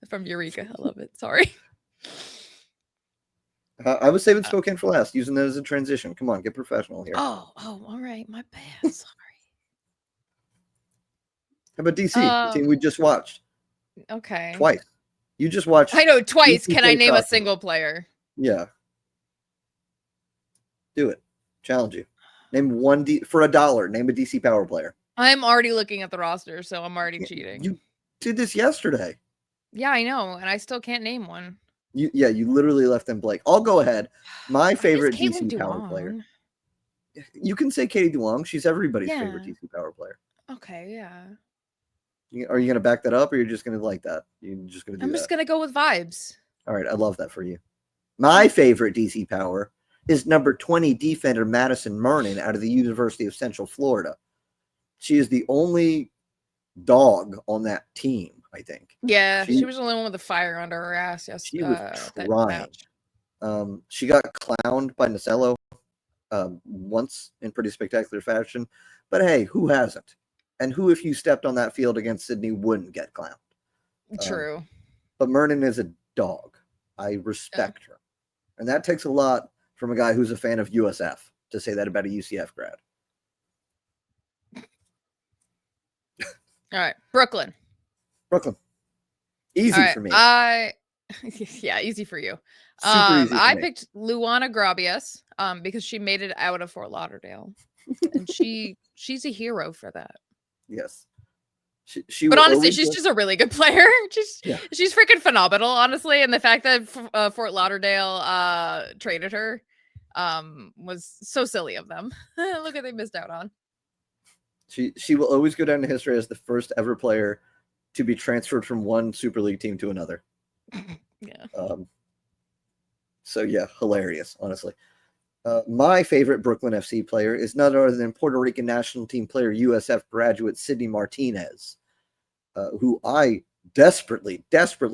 From Eureka. I love it. Sorry. I was saving Spokane for last, using that as a transition. Come on, get professional here. Oh, all right. My bad. Sorry. How about DC, the team we just watched? Okay. Twice. You just watched. I know, twice. DC Can I name soccer. a single player? Yeah. Do it. Challenge you. Name one for $1. Name a DC Power player. I'm already looking at the roster, so I'm already cheating. You did this yesterday. Yeah, I know, and I still can't name one. You literally left them blank. I'll go ahead. My favorite DC Power player. You can say Katie DeLong. She's everybody's favorite DC Power player. Okay, yeah. Are you going to back that up, or you're just going to like that? You're just going to do I'm just going to go with vibes. All right, I love that for you. My favorite DC Power is number 20 defender Madison Mernon out of the University of Central Florida. She is the only dog on that team, I think. Yeah, she was the only one with the fire under her ass. Yes, she was trying. She got clowned by Nacello once in pretty spectacular fashion. But hey, who hasn't? And who, if you stepped on that field against Sydney, wouldn't get clowned? True. But Mernon is a dog. I respect her. And that takes a lot from a guy who's a fan of USF to say that about a UCF grad. All right, Brooklyn. Easy for me. Yeah, easy for you. Super easy for I me. picked Luana Grabias because she made it out of Fort Lauderdale. And she's a hero for that. Yes. She but honestly, she's just a really good player. She's freaking phenomenal, honestly. And the fact that Fort Lauderdale traded her was so silly of them. Look what they missed out on. She will always go down in history as the first ever player to be transferred from one Super League team to another. Yeah. So yeah, hilarious, honestly. My favorite Brooklyn FC player is none other than Puerto Rican national team player, USF graduate Sydney Martinez, who I desperately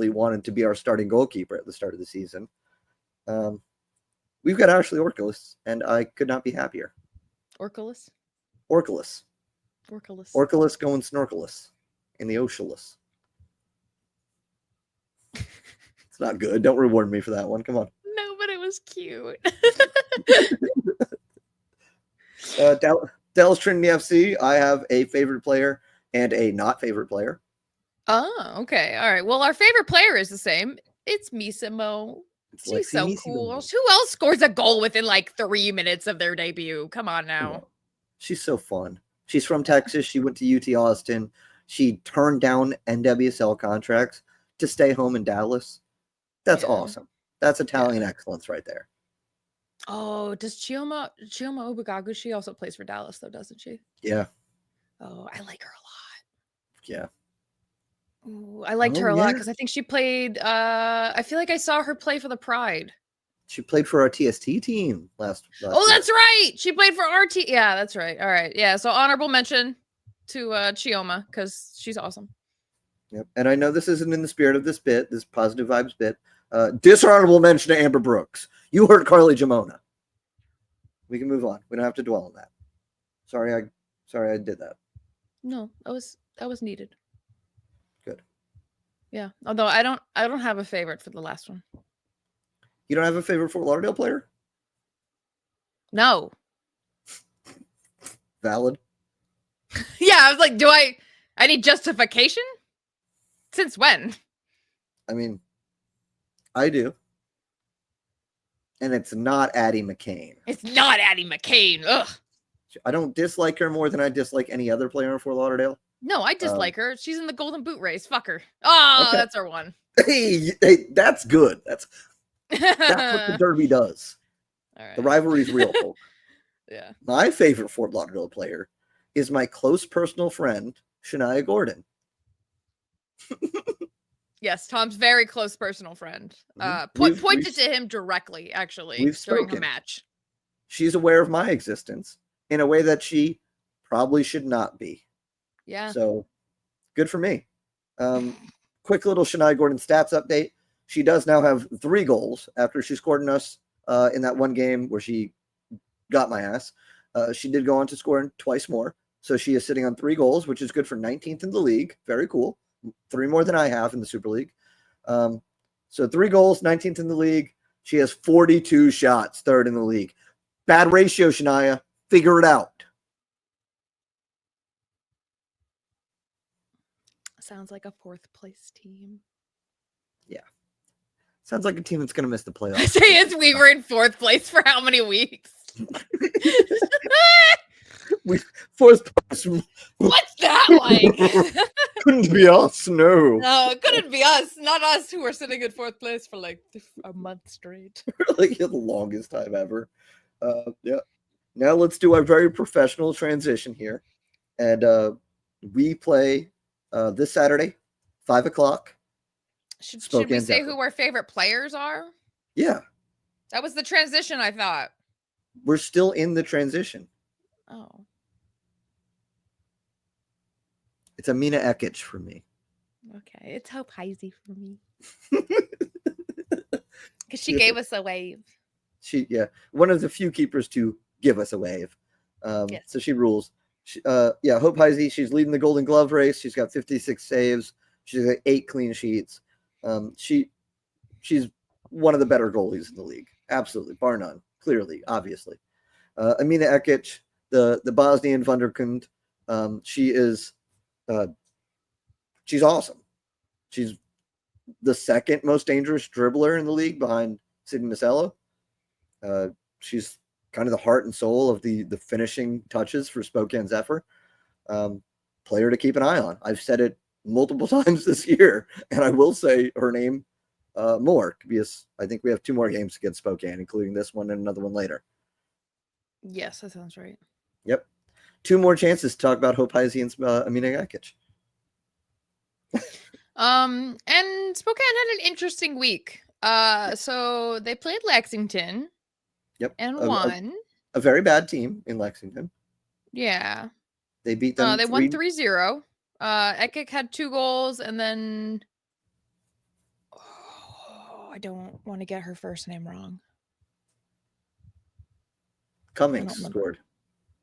wanted to be our starting goalkeeper at the start of the season. We've got Ashley Orkelis, and I could not be happier. Orkelis going snorkelis in the oceanless. It's not good. Don't reward me for that one. Come on. No, but it was cute. Dallas Trinity FC, I have a favorite player and a not favorite player. Oh, okay. All right. Well, our favorite player is the same. It's Misimo. She's so cool. Who else scores a goal within like 3 minutes of their debut? Come on now. Yeah. She's so fun. She's from Texas. She went to UT Austin. She turned down NWSL contracts to stay home in Dallas. That's awesome. That's Italian excellence right there. Oh, does Chioma Obagagu? She also plays for Dallas, though, doesn't she? Yeah. Oh, I like her a lot. Yeah. Ooh, I liked her a lot because I think she played. I feel like I saw her play for the Pride. She played for our TST team last oh, year. That's right. She played for RT. Yeah, that's right. All right. Yeah. So honorable mention to Chioma because she's awesome. Yep. And I know this isn't in the spirit of this bit, this positive vibes bit. Dishonorable mention to Amber Brooks. You hurt Carly Jamona. We can move on. We don't have to dwell on that. Sorry I did that. No, that was needed. Good. Yeah. Although I don't have a favorite for the last one. You don't have a favorite Fort Lauderdale player? No. Valid. Yeah, I was like, I need justification? Since when? I mean, I do. And it's not Addie McCain. It's not Addie McCain. Ugh. I don't dislike her more than I dislike any other player in Fort Lauderdale. No, I dislike her. She's in the Golden Boot race. Fuck her. Oh, okay. That's our one. Hey, that's good. That's what the Derby does. All right. The rivalry's real, folks. Yeah. My favorite Fort Lauderdale player is my close personal friend, Shania Gordon. Yes, Tom's very close personal friend. Pointed to him directly, actually, during her match. She's aware of my existence in a way that she probably should not be. Yeah. So good for me. Quick little Shania Gordon stats update. She does now have 3 goals after she scored in us in that one game where she got my ass. She did go on to score twice more. So she is sitting on 3 goals, which is good for 19th in the league. Very cool. 3 more than I have in the Super League. So 3 goals, 19th in the league. She has 42 shots, 3rd in the league. Bad ratio, Shania. Figure it out. Sounds like a 4th place team. Yeah. Sounds like a team that's going to miss the playoffs. I say we were in 4th place for how many weeks? Fourth place. What's that like? Couldn't be us, no. No, it couldn't be us. Not us who were sitting in 4th place for like a month straight. Like the longest time ever. Yeah. Now let's do our very professional transition here. And we play this Saturday, 5 o'clock. Should we say who our favorite players are? Yeah. That was the transition, I thought. We're still in the transition. Oh. It's Amina Ekic for me. Okay. It's Hope Heisey for me. Because she gave us a wave. One of the few keepers to give us a wave. Yes. So she rules. Hope Heisey, she's leading the Golden Glove race. She's got 56 saves. She's got 8 clean sheets. She's one of the better goalies in the league. Absolutely, bar none. Clearly, obviously. Amina Ekic, the Bosnian Wunderkind, she's awesome. She's the 2nd most dangerous dribbler in the league behind Sydney Masello. She's kind of the heart and soul of the finishing touches for Spokane Zephyr. Player to keep an eye on. I've said it multiple times this year, and I will say her name more because I think we have 2 more games against Spokane, including this one and another one later. Yes, that sounds right. Yep. 2 more chances to talk about Hope Heisey and Amina Ekic. And Spokane had an interesting week. So they played Lexington. Yep. And won. A very bad team in Lexington. Yeah. They beat them. They won 3-0. Ekic had 2 goals, and then I don't want to get her first name wrong. Cummings scored.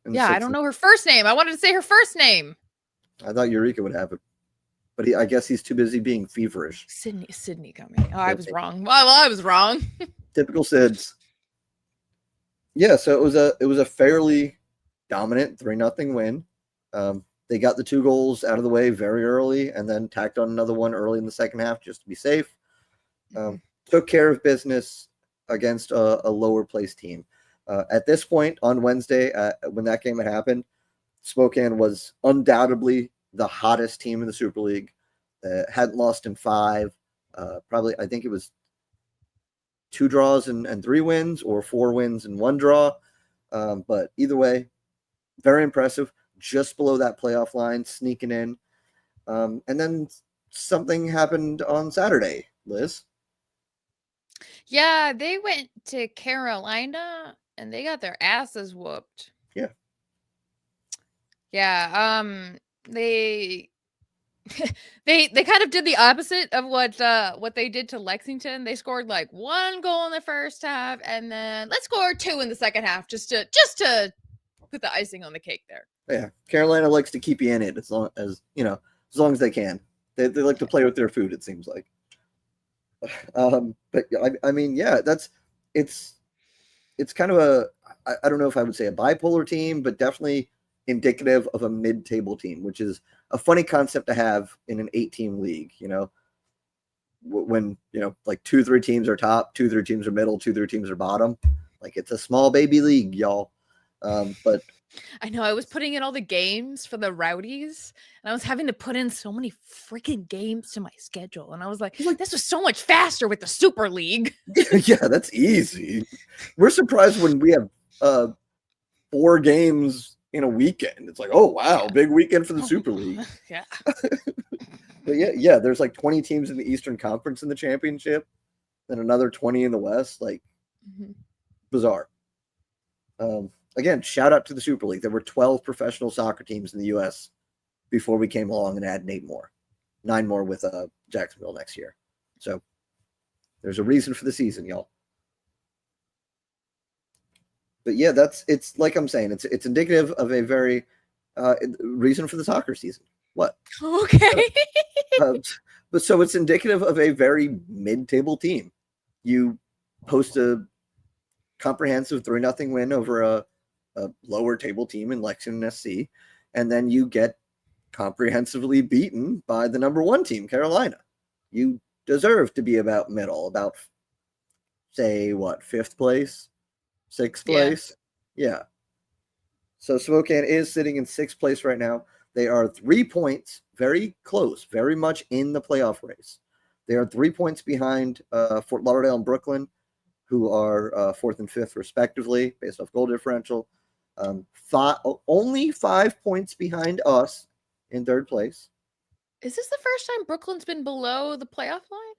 Yeah, I don't know her first name. I wanted to say her first name. I thought Eureka would have it, but I guess he's too busy being feverish. Sydney Cummings. Oh, I was wrong. Well, I was wrong. Typical Sids. Yeah, so it was a fairly dominant 3-0 win. They got the 2 goals out of the way very early, and then tacked on another one early in the second half just to be safe. Took care of business against a lower placed team. At this point on Wednesday, when that game had happened, Spokane was undoubtedly the hottest team in the Super League. Hadn't lost in 5. Probably, I think it was 2 draws and 3 wins, or 4 wins and 1 draw. But either way, very impressive. Just below that playoff line, sneaking in. And then something happened on Saturday, Liz. Yeah, they went to Carolina and they got their asses whooped. Yeah. Yeah. They kind of did the opposite of what they did to Lexington. They scored like 1 goal in the first half, and then let's score 2 in the second half just to put the icing on the cake there. Yeah, Carolina likes to keep you in it as long as they can. They like to play with their food, it seems like. But I mean, yeah, it's kind of I don't know if I would say a bipolar team, but definitely indicative of a mid-table team, which is a funny concept to have in an 8-team league. When like 2-3 teams are top, 2-3 teams are middle, 2-3 teams are bottom. Like, it's a small baby league, y'all. But I know I was putting in all the games for the Rowdies, and I was having to put in so many freaking games to my schedule. And I was like, this was so much faster with the Super League. Yeah, that's easy. We're surprised when we have 4 games in a weekend. It's like, oh wow, Yeah. big weekend for the Super League. Yeah. But yeah, there's like 20 teams in the Eastern Conference in the championship, and another 20 in the West. Like, bizarre. Again, shout out to the Super League. There were 12 professional soccer teams in the U.S. before we came along and added 8 more, 9 more with Jacksonville next year. So there's a reason for the season, y'all. But yeah, it's like I'm saying, it's indicative of a very reason for the soccer season. What? Okay. But so it's indicative of a very mid-table team. You post a comprehensive 3-0 win over a lower table team in Lexington SC, and then you get comprehensively beaten by the number 1 team, Carolina. You deserve to be about middle, about say what, 5th place, 6th place? Yeah. So Spokane is sitting in 6th place right now. They are 3 points, very close, very much in the playoff race. They are 3 points behind Fort Lauderdale and Brooklyn, who are 4th and 5th respectively, based off goal differential. Only 5 points behind us in 3rd place. Is this the first time Brooklyn's been below the playoff line?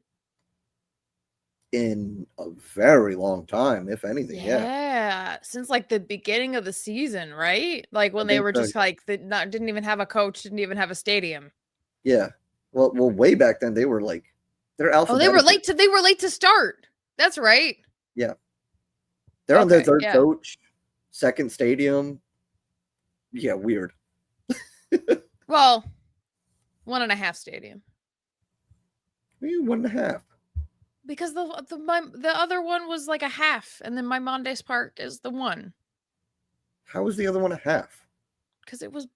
In a very long time, if anything. Yeah. Since like the beginning of the season, right? Like when they were just like didn't even have a coach, didn't even have a stadium. Yeah. Well, way back then they were like they're alphabetical. They were late to start. That's right. Yeah. They're on their 3rd coach, 2nd stadium. Yeah, weird. Well, 1.5 stadium. Maybe 1.5. Because the other one was like a half, and then my Mondays Park is the 1. How was the other one a half? Because it was,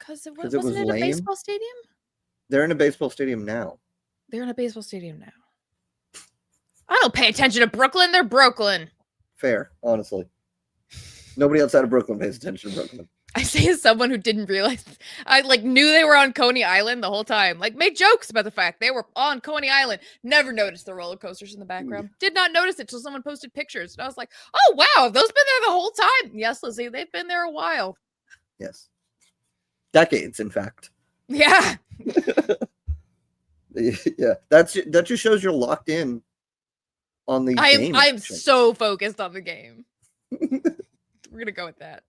wasn't it it lame? a baseball stadium? They're in a baseball stadium now. They're in a baseball stadium now. I don't pay attention to Brooklyn. They're Brooklyn. Fair, honestly. Nobody outside of Brooklyn pays attention to Brooklyn. I say as someone who didn't realize, I knew they were on Coney Island the whole time. Made jokes about the fact they were on Coney Island. Never noticed the roller coasters in the background. Did not notice it till someone posted pictures. And I was like, oh, wow, have those been there the whole time? Yes, Lizzie, they've been there a while. Yes. Decades, in fact. Yeah. Yeah. That just shows you're locked in on the game. I am so focused on the game. We're going to go with that.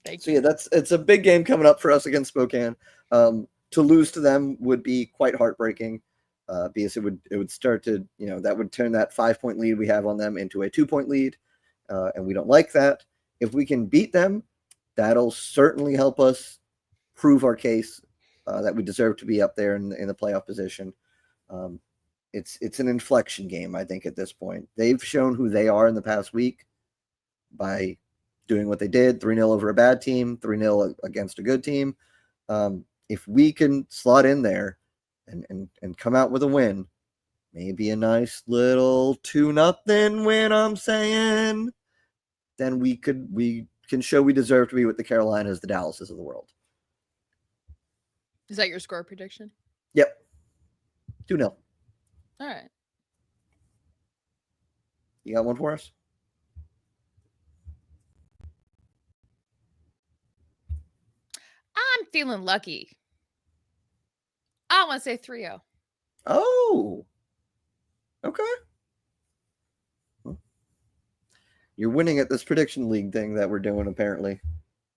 Thank you. Yeah, it's a big game coming up for us against Spokane. To lose to them would be quite heartbreaking, because it would start to, that would turn that 5-point lead we have on them into a 2-point lead, and we don't like that. If we can beat them, that'll certainly help us prove our case that we deserve to be up there in the playoff position. It's an inflection game, I think, at this point. They've shown who they are in the past week by doing what they did, 3-0 over a bad team, 3-0 against a good team. If we can slot in there and come out with a win, maybe a nice little 2-0 win, I'm saying, then we can show we deserve to be with the Carolinas, the Dallases of the world. Is that your score prediction? Yep. 2-0. All right. You got one for us? I'm feeling lucky. I want to say 3-0. Oh. Okay. You're winning at this prediction league thing that we're doing, apparently.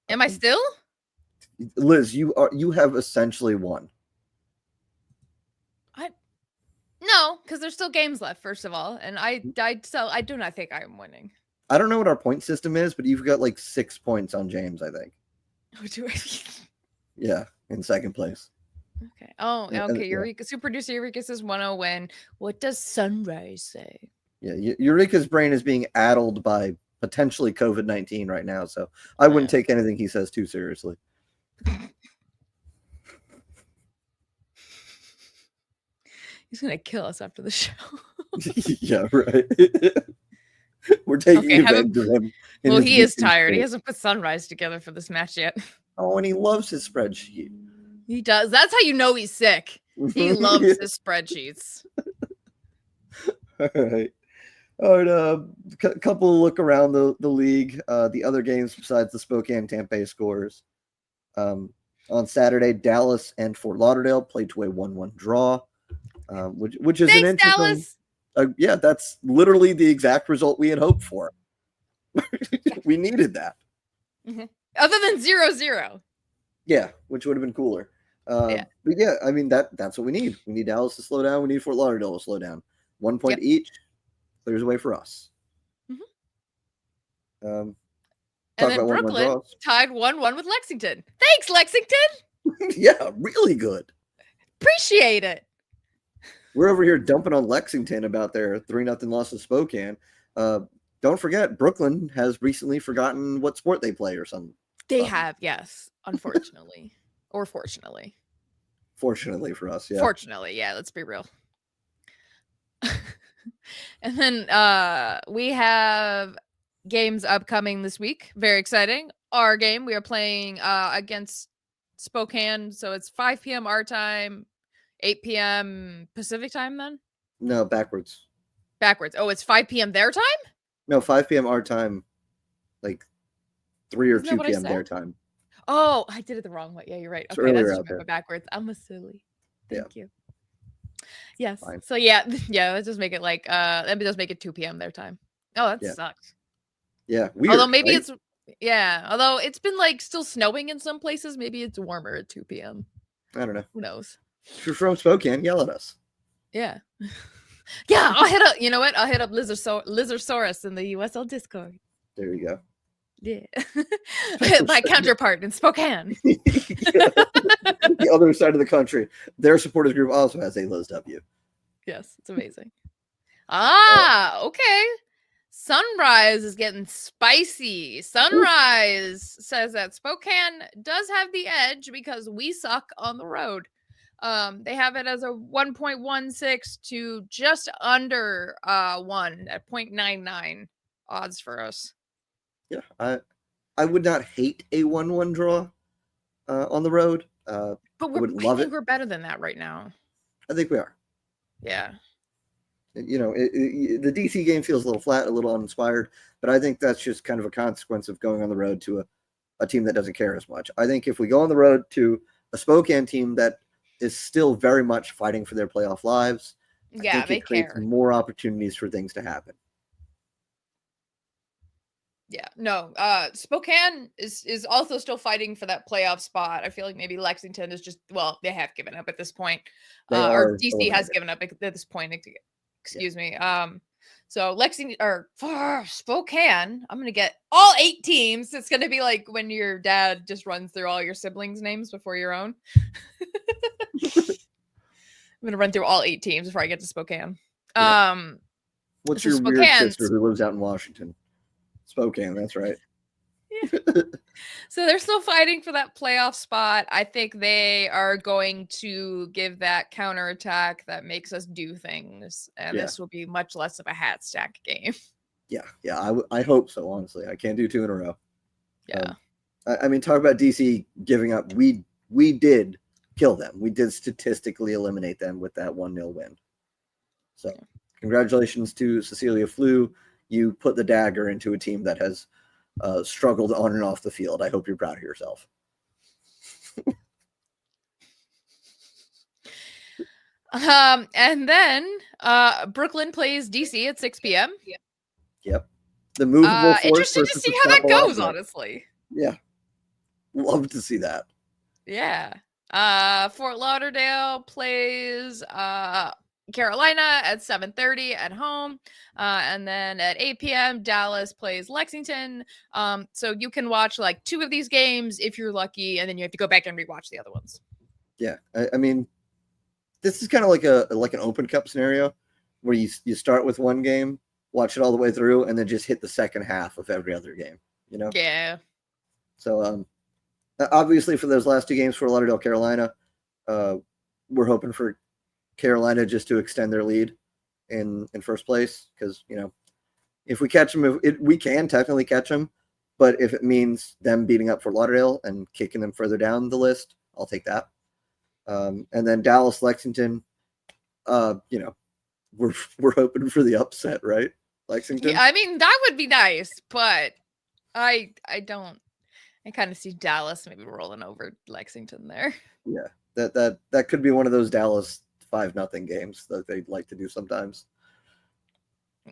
Am I still? Liz, you have essentially won. No, because there's still games left, first of all. And I do not think I'm winning. I don't know what our point system is, but you've got like 6 points on James, I think. Oh, do I? Yeah, in 2nd place. Okay. Oh, okay. Eureka, super producer Eureka says 1-0 win. What does Sunrise say? Yeah, Eureka's brain is being addled by potentially COVID-19 right now, so I wouldn't take anything he says too seriously. He's gonna kill us after the show. Yeah, right. We're taking advantage of him. Well, he is tired. He hasn't put Sunrise together for this match yet. Oh, and he loves his spreadsheet. He does. That's how you know he's sick. He loves his spreadsheets. All right. All right, couple look around the league. The other games besides the Spokane Tampa Bay scores. On Saturday, Dallas and Fort Lauderdale played to a 1-1 draw, which is an Thanks, interesting. Dallas. Yeah, that's literally the exact result we had hoped for. We needed that. Mm-hmm. Other than 0-0. Yeah, which would have been cooler. Yeah. But yeah, I mean that's what we need. We need Dallas to slow down. We need Fort Lauderdale to slow down. 1 point each. There's a way for us. Mm-hmm. And then Brooklyn tied 1-1 with Lexington. Thanks, Lexington. Yeah, really good. Appreciate it. We're over here dumping on Lexington about their 3-0 loss to Spokane. Don't forget, Brooklyn has recently forgotten what sport they play or something. They have, yes, unfortunately. Or fortunately. Fortunately for us, yeah. Fortunately, yeah, let's be real. And then we have games upcoming this week. Very exciting. Our game, we are playing against Spokane. So it's 5 p.m. our time, 8 p.m. Pacific time then? No, backwards. Backwards. Oh, it's 5 p.m. their time? No, 5 p.m. our time, like 3 or Isn't 2 p.m. their time. Oh, I did it the wrong way. Yeah, you're right. It's Okay, earlier that's out just there. backwards. I'm a silly. Thank you. Yes. Fine. So yeah, let's just make it like let me just make it 2 p.m. their time. Oh, that sucks. Yeah, weird. Although maybe right? it's although it's been like still snowing in some places, maybe it's warmer at 2 p.m. I don't know. Who knows? If you're from Spokane, yell at us. Yeah. Yeah, I'll hit up, you know what? I'll hit up Lizardosaurus in the USL Discord. There you go. Yeah. My counterpart in Spokane. The other side of the country. Their supporters group also has a LizW. Yes, it's amazing. Okay. Sunrise is getting spicy. Sunrise says that Spokane does have the edge because we suck on the road. They have it as a 1.16 to just under 1 at 0.99 odds for us. Yeah, I would not hate a 1-1 draw on the road. But I think we're better than that right now. I think we are. Yeah. You know, the DC game feels a little flat, a little uninspired, but I think that's just kind of a consequence of going on the road to a team that doesn't care as much. I think if we go on the road to a Spokane team that is still very much fighting for their playoff lives, I think it creates more opportunities for things to happen. Yeah, no. Spokane is also still fighting for that playoff spot. I feel like maybe Lexington is just they have given up at this point. Or DC has given up at this point. Excuse me. So Lexington or Spokane, I'm gonna get all 8 teams. It's gonna be like when your dad just runs through all your siblings' names before your own. I'm gonna run through all 8 teams before I get to Spokane. Yeah. What's your weird sister who lives out in Washington? Spokane, that's right. Yeah. So they're still fighting for that playoff spot. I think they are going to give that counterattack that makes us do things, and this will be much less of a hat stack game. Yeah, I hope so. Honestly, I can't do 2 in a row. Yeah, I mean, talk about DC giving up. We did kill them. We did statistically eliminate them with that 1-0 win. So, congratulations to Cecilia Flew. You put the dagger into a team that has struggled on and off the field. I hope you're proud of yourself. And then Brooklyn plays DC at 6 p.m. Yep. The movable force. Interesting to see how that goes, honestly. Yeah. Love to see that. Yeah. Fort Lauderdale plays Carolina at 7:30 at home. And then at 8 p.m., Dallas plays Lexington. So you can watch like 2 of these games if you're lucky, and then you have to go back and rewatch the other ones. Yeah. I mean, this is kind of like an open cup scenario where you start with one game, watch it all the way through, and then just hit the second half of every other game, you know? Yeah. So obviously for those last 2 games for Lauderdale, Carolina, we're hoping for Carolina just to extend their lead in first place, because, you know, if we catch them, we can technically catch them, but if it means them beating up Fort Lauderdale and kicking them further down the list, I'll take that. And then Dallas, Lexington, you know, we're hoping for the upset, right? Lexington. Yeah, I mean, that would be nice, but I don't. I kind of see Dallas maybe rolling over Lexington there. Yeah, that could be one of those Dallas 5-0 games that they'd like to do sometimes.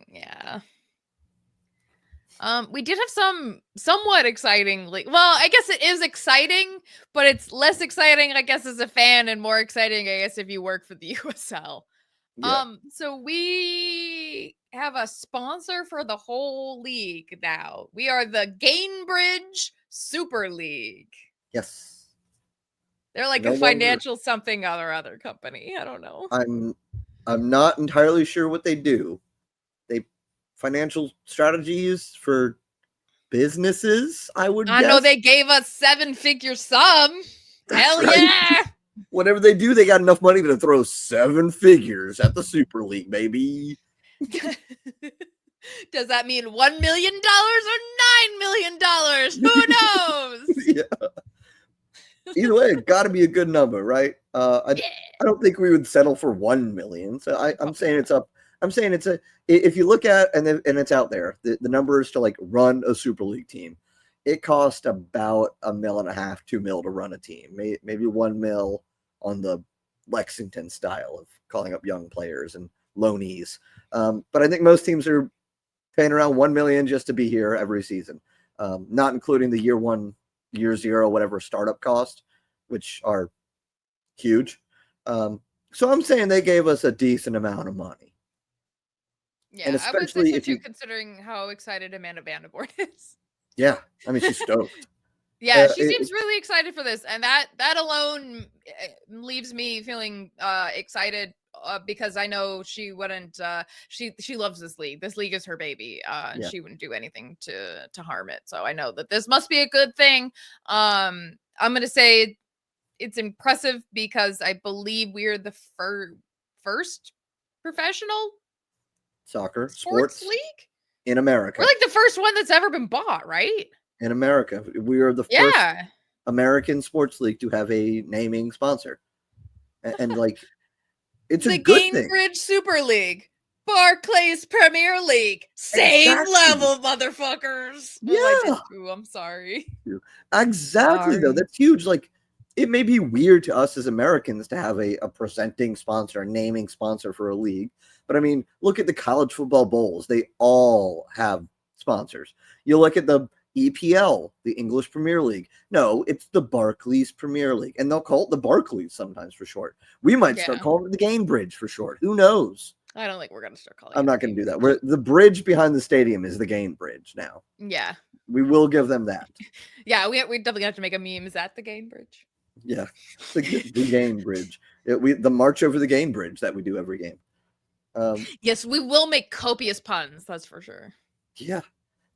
Yeah. We did have some somewhat exciting, well, I guess it is exciting, but it's less exciting, I guess, as a fan, and more exciting, I guess, if you work for the USL. Yeah. So we have a sponsor for the whole league now. We are the Gainbridge Super League. Yes. They're like No a longer- financial something other company. I don't know. I'm not entirely sure what they do. They financial strategies for businesses, I would guess. I know they gave us 7-figure sum. That's Hell right. yeah. Whatever they do, they got enough money to throw 7 figures at the Super League, baby. Does that mean $1 million or $9 million? Who knows? Yeah. Either way, it got to be a good number, right? I don't think we would settle for 1 million. So I'm saying it's up. I'm saying it's if you look at and it's out there, the numbers to like run a Super League team, it costs about $1.5 million, $2 million to run a team. Maybe $1 million on the Lexington style of calling up young players and loanees. But I think most teams are paying around $1 million just to be here every season, not including the year 1, year 0, whatever startup cost, which are huge. So I'm saying they gave us a decent amount of money. Yeah, And I would say especially so if too, you, considering how excited Amanda Vandervoort is. yeah, I mean, she's stoked. Yeah, she seems really excited for this, and that alone leaves me feeling excited because I know she wouldn't. She loves this league. This league is her baby, and Yeah. she wouldn't do anything to harm it. So I know that this must be a good thing. I'm gonna say it's impressive because I believe we're the first professional Soccer, sports sports league in America. We're like the first one that's ever been bought, right? In America, we are the first Yeah. American sports league to have a naming sponsor, and like it's The a good thing. Gainbridge Super League, Barclays Premier League, same Exactly. level, motherfuckers. Yeah. Well, I did too. I'm sorry. Exactly, though. Sorry. That's huge. Like, it may be weird to us as Americans to have a presenting sponsor, a naming sponsor for a league. But I mean, look at the college football bowls. They all have sponsors. You look at the EPL, the English Premier League. No, it's the Barclays Premier League. And they'll call it the Barclays sometimes for short. We might start calling it the Gainbridge for short. Who knows? I don't think we're going to start calling I'm it not going to do that. The bridge behind the stadium is the Gainbridge now. Yeah. We will give them that. Yeah, we definitely have to make a meme. Is that the Gainbridge? Yeah, the Gainbridge. The march over the Gainbridge that we do every game. Yes, we will make copious puns. That's for sure. Yeah,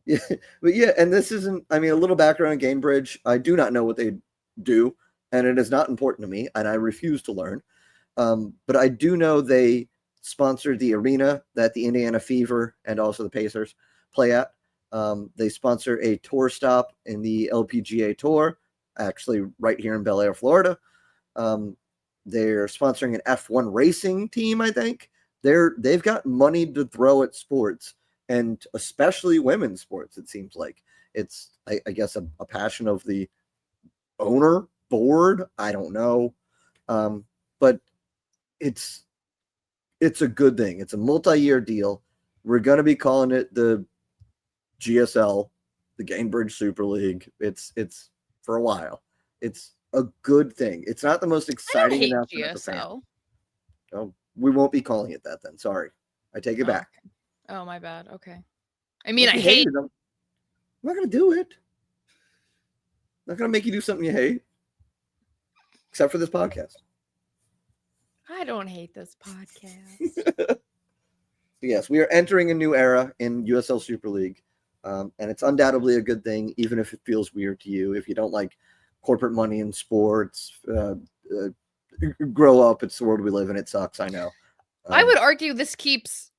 but yeah, and this isn't. I mean, a little background on Gainbridge. I do not know what they do, and it is not important to me, and I refuse to learn. But I do know they sponsored the arena that the Indiana Fever and also the Pacers play at. They sponsor a tour stop in the LPGA Tour, actually right here in Bel Air, Florida. They're sponsoring an F1 racing team, I think. They've got money to throw at sports, and especially women's sports, it seems like. It's, I guess, a passion of the owner, board, I don't know. But it's a good thing. It's a multi-year deal. We're going to be calling it the GSL, the Gainbridge Super League. It's for a while. It's a good thing. It's not the most exciting announcement as a fan. Oh, we won't be calling it that then. Sorry. I take it back. Okay. Oh, my bad. Okay. I mean, I you hate it. I'm not going to do it. I'm not going to make you do something you hate. Except for this podcast. I don't hate this podcast. Yes, we are entering a new era in USL Super League. And it's undoubtedly a good thing, even if it feels weird to you. If you don't like corporate money in sports, grow up. It's the world we live in. It sucks. I know. I would argue this keeps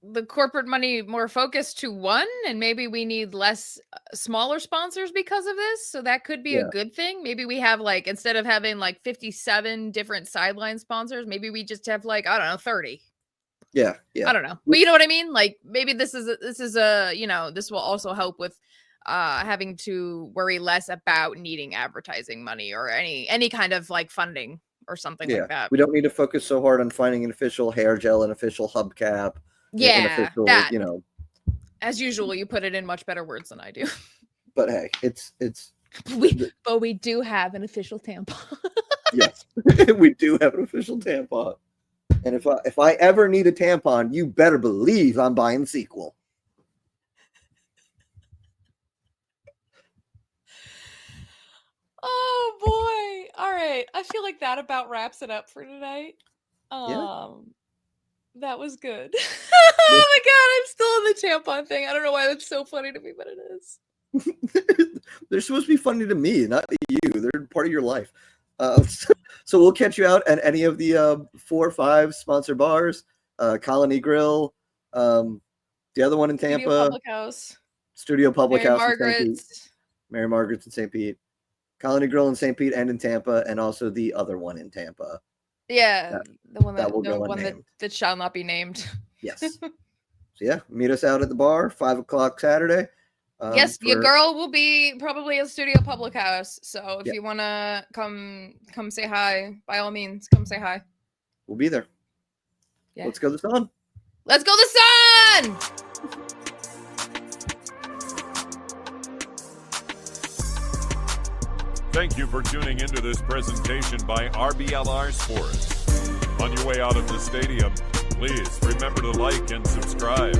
the corporate money more focused to one, and maybe we need less smaller sponsors because of this. So that could be a good thing. Maybe we have like, instead of having like 57 different sideline sponsors, maybe we just have like, I don't know, 30. Yeah. I don't know, but you know what I mean. Like maybe this is this will also help with having to worry less about needing advertising money or any kind of like funding or something like that. We don't need to focus so hard on finding an official hair gel, an official hubcap. An official, that. As usual, you put it in much better words than I do. But hey, it's we do have an official tampon. Yes, we do have an official tampon. And if I ever need a tampon, you better believe I'm buying the sequel. Oh boy. All right. I feel like that about wraps it up for tonight. That was good. Oh my god, I'm still on the tampon thing. I don't know why that's so funny to me, but it is. They're supposed to be funny to me, not to you. They're part of your life. So we'll catch you out at any of the 4 or 5 sponsor bars, Colony Grill, the other one in Tampa, Studio Public House in St. Pete, Mary Margaret's in St. Pete, Colony Grill in St. Pete and in Tampa, and also the other one in Tampa. Yeah, the one that shall not be named. Yes. So yeah, meet us out at the bar, 5 o'clock Saturday. Yes, your girl will be probably at Studio Public House. So if you want to come say hi, by all means, come say hi. We'll be there. Yeah. Let's go the sun. Let's go the sun! Thank you for tuning into this presentation by RBLR Sports. On your way out of the stadium, please remember to like and subscribe.